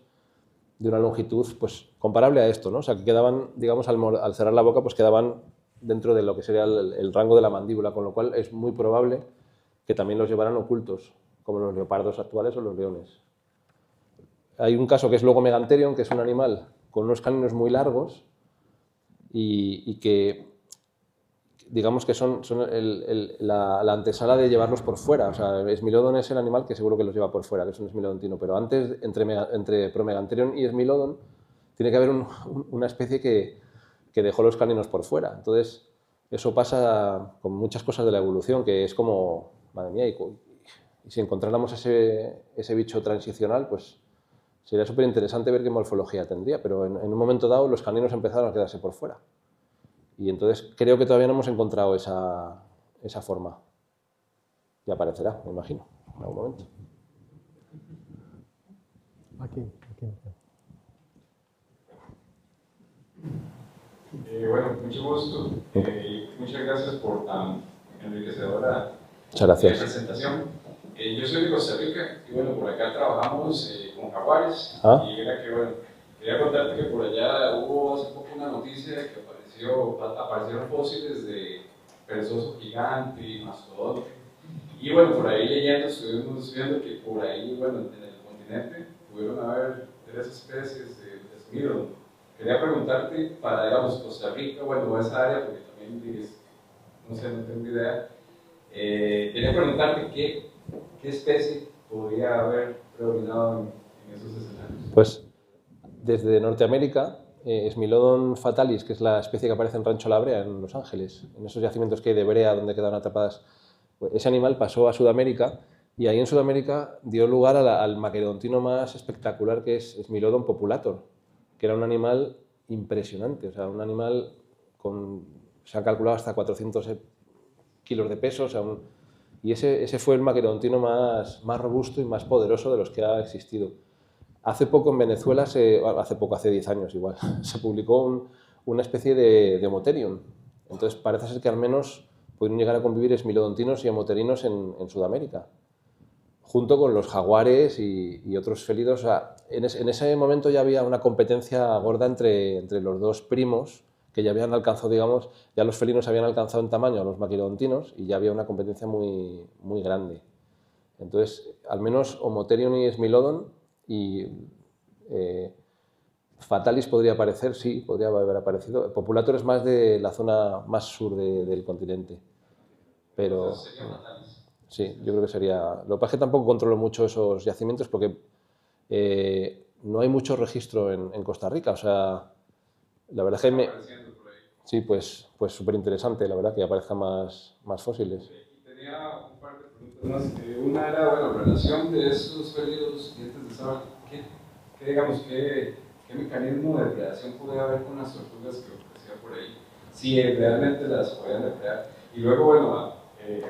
de una longitud pues, comparable a esto, ¿no? O sea, que quedaban, digamos, al cerrar la boca, pues quedaban dentro de lo que sería el rango de la mandíbula, con lo cual es muy probable que también los llevaran ocultos, como los leopardos actuales o los leones. Hay un caso que es Logomeganterion, que es un animal con unos caninos muy largos y que, digamos que son la antesala de llevarlos por fuera. O sea, Smilodon es el animal que seguro que los lleva por fuera, que es un Smilodontino, pero antes, entre Promeganterion y Smilodon, tiene que haber una especie que dejó los caninos por fuera. Entonces, eso pasa con muchas cosas de la evolución, que es como, madre mía, y si encontráramos ese bicho transicional, pues sería súper interesante ver qué morfología tendría, pero en un momento dado los caninos empezaron a quedarse por fuera. Y entonces creo que todavía no hemos encontrado esa forma. Ya aparecerá, me imagino, en algún momento. Aquí. Bueno, mucho gusto. Muchas gracias por tan enriquecedora presentación. Yo soy de Costa Rica y bueno, por acá trabajamos con jaguares. Y era que, bueno, quería contarte que por allá hubo hace poco una noticia de que aparecieron fósiles de perezoso gigante y mastodonte. Y bueno, por ahí leyendo, estuvimos viendo que por ahí, bueno, en el continente pudieron haber 3 especies de Smilodon. Quería preguntarte para, digamos, Costa Rica, bueno, esa área, porque también, no sé, no tengo idea. Quería preguntarte qué especie podría haber predominado en esos escenarios. Pues desde Norteamérica, Smilodon fatalis, que es la especie que aparece en Rancho La Brea, en Los Ángeles, en esos yacimientos que hay de brea donde quedaron atrapadas, pues ese animal pasó a Sudamérica y ahí en Sudamérica dio lugar al maquerodontino más espectacular, que es Smilodon populator, que era un animal impresionante, o sea, un animal se ha calculado hasta 400 kilos de peso, o sea, y ese fue el maquerodontino más robusto y más poderoso de los que ha existido. Hace poco en Venezuela, hace 10 años igual, se publicó una especie de Homotherium. Entonces parece ser que al menos pudieron llegar a convivir smilodontinos y homotherinos en Sudamérica, junto con los jaguares y otros felidos. O sea, en ese momento ya había una competencia gorda entre los dos primos, que ya habían alcanzado, digamos, ya los felinos habían alcanzado en tamaño a los maquerodontinos y ya había una competencia muy, muy grande. Entonces, al menos Homotherium y Smilodon y fatalis podría aparecer, sí, podría haber aparecido. Populator es más de la zona más sur del continente. Pero sí, yo creo que sería... Lo que pasa es que tampoco controlo mucho esos yacimientos porque no hay mucho registro en Costa Rica. O sea, la verdad es que sí, pues súper interesante, la verdad, que aparezcan más fósiles. Tenía un par de preguntas más. Una era, bueno, relación de esos felidos dientes de sable. ¿Qué mecanismo de depredación puede haber con las tortugas que ofrecía por ahí? Si realmente las podían depredar. Y luego, bueno,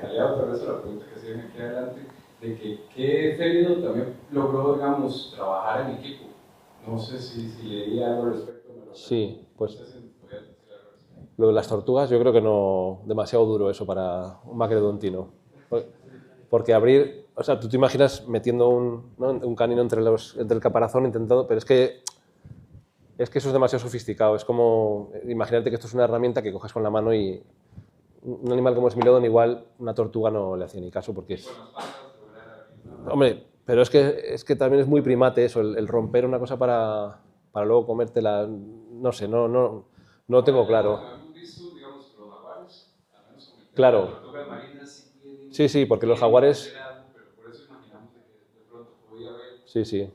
aliado otra vez a la pregunta que se viene aquí adelante, de que qué felido también logró, digamos, trabajar en equipo. No sé si leí algo al respecto. Sí, pues lo de las tortugas yo creo que no, demasiado duro eso para un maquerodontino. Porque abrir, o sea, tú te imaginas metiendo un canino entre el caparazón intentando, pero es que eso es demasiado sofisticado. Es como, imagínate que esto es una herramienta que coges con la mano y un animal como Smilodon igual una tortuga no le hacía ni caso porque es... Hombre, pero es que también es muy primate eso, el romper una cosa para luego comértela, no sé, no lo tengo claro. Claro. Sí, porque los jaguares... Sí.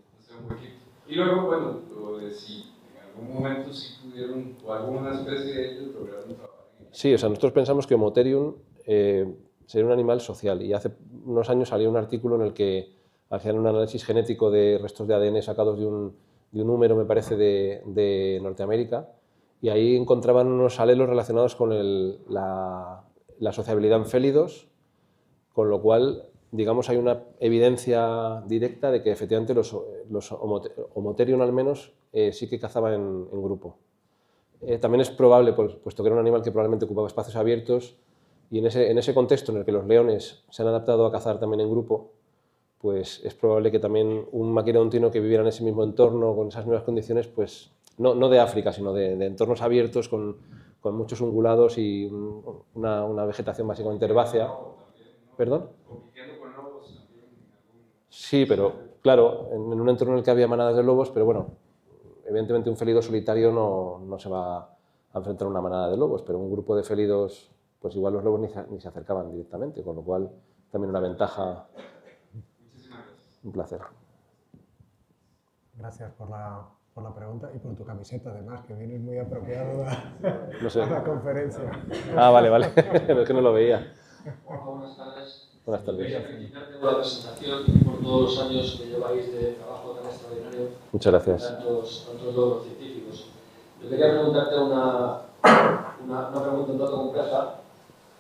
Y luego, bueno, lo de si en algún momento sí pudieron, o alguna especie de ellos lograron trabajar. Sí, o sea, nosotros pensamos que Homotherium sería un animal social y hace unos años salió un artículo en el que hacían un análisis genético de restos de ADN sacados de un húmero, me parece, de Norteamérica, y ahí encontraban unos alelos relacionados con la sociabilidad en félidos, con lo cual, digamos, hay una evidencia directa de que efectivamente los Homotherium al menos sí que cazaban en grupo. También es probable, puesto que era un animal que probablemente ocupaba espacios abiertos, y en ese contexto en el que los leones se han adaptado a cazar también en grupo, pues es probable que también un maquirodontino que viviera en ese mismo entorno, con esas mismas condiciones, pues no de África, sino de entornos abiertos con muchos ungulados y una vegetación básicamente herbácea. ¿Perdón? Sí, pero claro, en un entorno en el que había manadas de lobos, pero bueno, evidentemente un félido solitario no se va a enfrentar a una manada de lobos, pero un grupo de félidos, pues igual los lobos ni se acercaban directamente, con lo cual también una ventaja. Un placer. Gracias por la pregunta y por tu camiseta, además, que vienes muy apropiado No sé. a la conferencia. Ah, vale, pero es que no lo veía. Hola, buenas tardes. Buenas tardes. Quería felicitarte por la presentación y por todos los años que lleváis de trabajo tan extraordinario. Muchas gracias. Tantos logros científicos. Yo quería preguntarte una pregunta un tanto compleja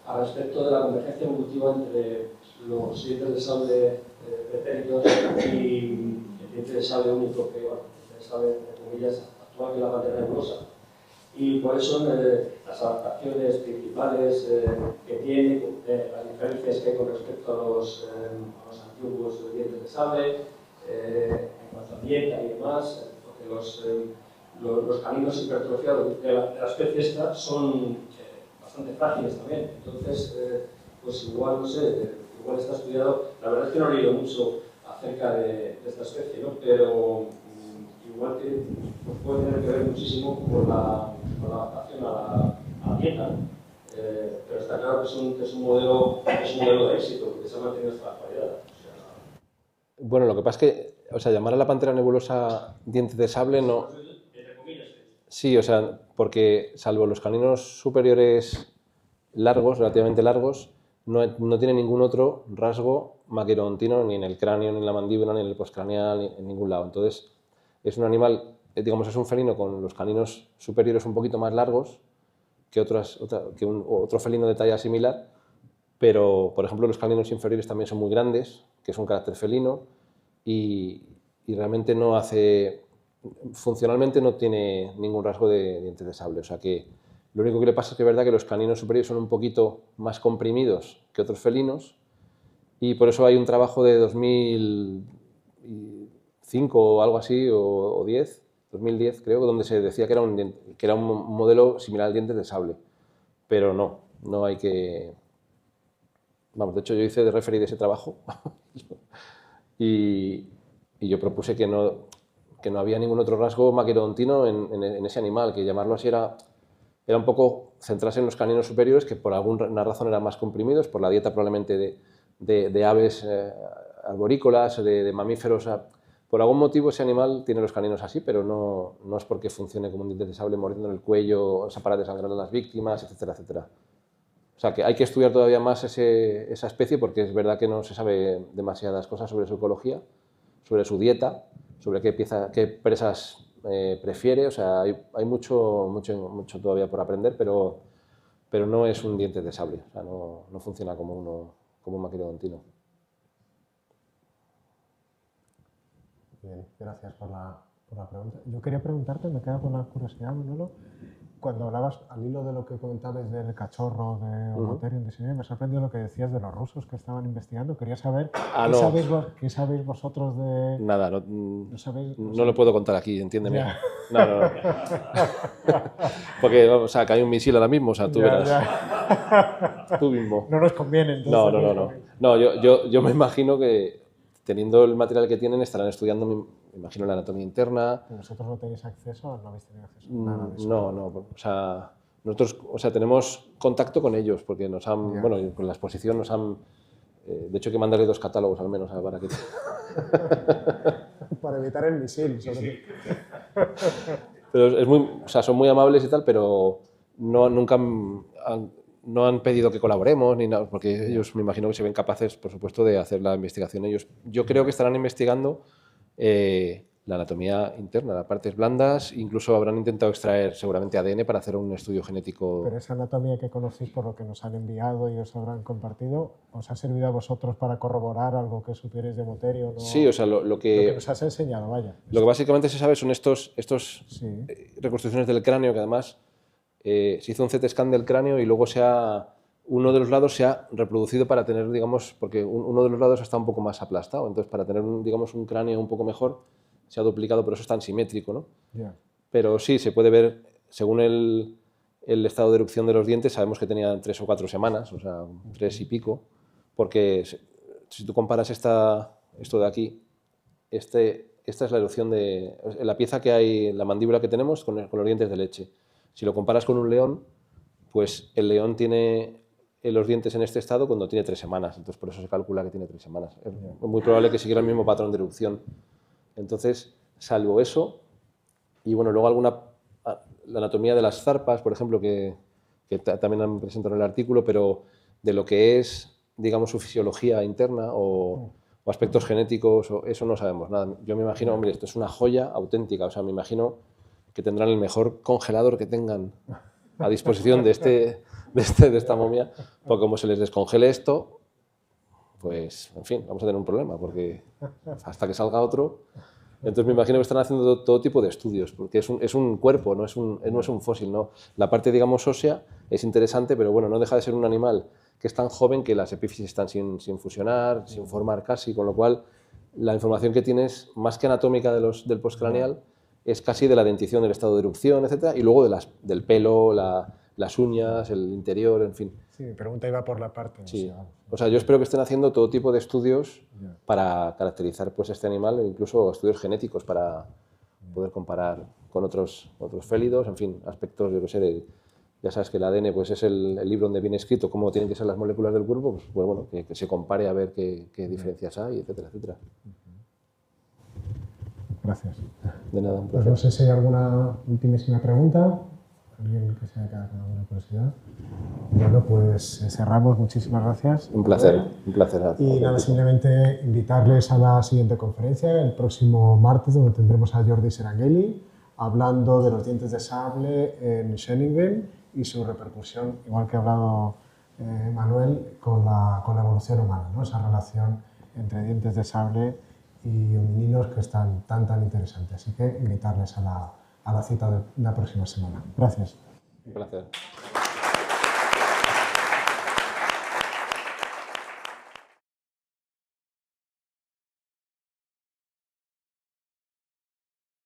al respecto de la convergencia evolutiva entre los dientes de sable pretéritos y el diente de sable único, que bueno, el sable, entre comillas, actual, que es la pantera nebulosa. Y cuáles son las adaptaciones principales que tiene, las diferencias que hay con respecto a los antiguos dientes de sable, en cuanto a dieta y demás, porque los caninos hipertrofiados de la especie esta son bastante frágiles también. Entonces, pues igual, no sé, igual está estudiado. La verdad es que no he leído mucho acerca de esta especie, ¿no? Pero igual que pues puede tener que ver muchísimo con la adaptación a la dieta, pero está claro que es un modelo de éxito, porque se ha mantenido hasta la actualidad. Bueno, lo que pasa es que, o sea, llamar a la pantera nebulosa diente de sable no... Sí, o sea, porque salvo los caninos superiores largos, relativamente largos, no tiene ningún otro rasgo maquirodontino ni en el cráneo, ni en la mandíbula, ni en el postcraneal, ni en ningún lado. Entonces, es un animal, digamos, es un felino con los caninos superiores un poquito más largos que otro felino de talla similar, pero, por ejemplo, los caninos inferiores también son muy grandes, que es un carácter felino, y realmente no hace... Funcionalmente no tiene ningún rasgo de dientes de sable, o sea que lo único que le pasa es que es verdad que los caninos superiores son un poquito más comprimidos que otros felinos, y por eso hay un trabajo de 2005 o algo así, o 2010 creo, donde se decía que era un modelo similar al dientes de sable, pero no hay que... Vamos, de hecho yo hice de referee de ese trabajo y yo propuse que no había ningún otro rasgo maquirodontino en ese animal, que llamarlo así era un poco centrarse en los caninos superiores, que por alguna razón eran más comprimidos, por la dieta probablemente de aves arborícolas, de mamíferos. Por algún motivo ese animal tiene los caninos así, pero no es porque funcione como un diente de sable mordiendo en el cuello, para desangrar a las víctimas, etcétera, etcétera. O sea que hay que estudiar todavía más esa especie, porque es verdad que no se sabe demasiadas cosas sobre su ecología, sobre su dieta, sobre qué presas prefiere. O sea, hay mucho todavía por aprender, pero no es un diente de sable. O sea, no funciona como un maquirodontino. Bien, gracias por la pregunta. Yo quería preguntarte, me queda con la curiosidad, Manolo, cuando hablabas al hilo de lo que comentabas del cachorro de Omotherium disseminum, me sorprendió lo que decías de los rusos que estaban investigando. Quería saber qué sabéis vosotros de... Nada, no lo puedo contar aquí, entiéndeme. No. Porque, o sea, que hay un misil ahora mismo, o sea, tú verás. Tú mismo. No nos conviene, entonces. No, yo me imagino que, teniendo el material que tienen, estarán estudiando, me imagino, la anatomía interna. ¿Vosotros no tenéis acceso? ¿No habéis tenido acceso a nada de eso? No. O sea, nosotros tenemos contacto con ellos, porque nos han, bueno, con la exposición nos han... de hecho, hay que mandarle 2 catálogos al menos para que... Para evitar el misil, sobre todo. Pero son muy amables y tal, pero nunca no han pedido que colaboremos, ni nada, porque ellos me imagino que se ven capaces, por supuesto, de hacer la investigación ellos. Yo creo que estarán investigando la anatomía interna, las partes blandas, incluso habrán intentado extraer seguramente ADN para hacer un estudio genético. Pero esa anatomía que conocéis por lo que nos han enviado y os habrán compartido, ¿os ha servido a vosotros para corroborar algo que supierais de Omotherium? ¿No? Sí, o sea, lo que nos has enseñado, vaya. Lo que básicamente se sabe son estos reconstrucciones del cráneo, que además se hizo un CT scan del cráneo y luego se ha uno de los lados se ha reproducido para tener, digamos, porque uno de los lados está un poco más aplastado, entonces para tener, digamos, un cráneo un poco mejor se ha duplicado, pero eso es tan simétrico, ¿no? Yeah. Pero sí, se puede ver, según el estado de erupción de los dientes, sabemos que tenía 3 o 4 semanas, o sea, 3 y pico, porque si tú comparas esto de aquí, esta es la erupción de la pieza que hay, la mandíbula que tenemos con los dientes de leche. Si lo comparas con un león, pues el león tiene los dientes en este estado cuando tiene 3 semanas, entonces por eso se calcula que tiene 3 semanas. Es muy probable que siguiera el mismo patrón de erupción. Entonces, salvo eso, y bueno, luego la anatomía de las zarpas, por ejemplo, que también han presentado en el artículo, pero de lo que es, digamos, su fisiología interna o aspectos genéticos, eso no sabemos nada. Yo me imagino, hombre, esto es una joya auténtica, o sea, me imagino que tendrán el mejor congelador que tengan a disposición de esta momia, porque como se les descongele esto, pues, en fin, vamos a tener un problema, porque hasta que salga otro. Entonces me imagino que están haciendo todo tipo de estudios, porque es un cuerpo, no es un fósil, ¿no? La parte, digamos, ósea es interesante, pero bueno, no deja de ser un animal que es tan joven que las epífisis están sin fusionar, sin formar casi, con lo cual la información que tienes, más que anatómica del postcraneal, es casi de la dentición, del estado de erupción, etcétera, y luego del pelo, las uñas, el interior, en fin. Sí, mi pregunta iba por la parte. Sí. O sea, yo espero que estén haciendo todo tipo de estudios para caracterizar pues, este animal, incluso estudios genéticos para poder comparar con otros félidos, en fin, aspectos, yo qué sé, ya sabes que el ADN pues, es el libro donde viene escrito cómo tienen que ser las moléculas del cuerpo, pues bueno, que se compare a ver qué diferencias hay, etcétera, etcétera. Gracias. De nada, un Pues placer. no sé si hay alguna ultimísima pregunta. ¿Alguien que se haya quedado con alguna curiosidad? Bueno, pues cerramos. Muchísimas gracias. Un placer, un placer. Y nada, simplemente invitarles a la siguiente conferencia, el próximo martes, donde tendremos a Jordi Serangeli hablando de los dientes de sable en Scheningen y su repercusión, igual que ha hablado Manuel, con la evolución humana, ¿no? Esa relación entre dientes de sable y homininos que es tan interesante. Así que invitarles a la cita de la próxima semana. Gracias. Un placer.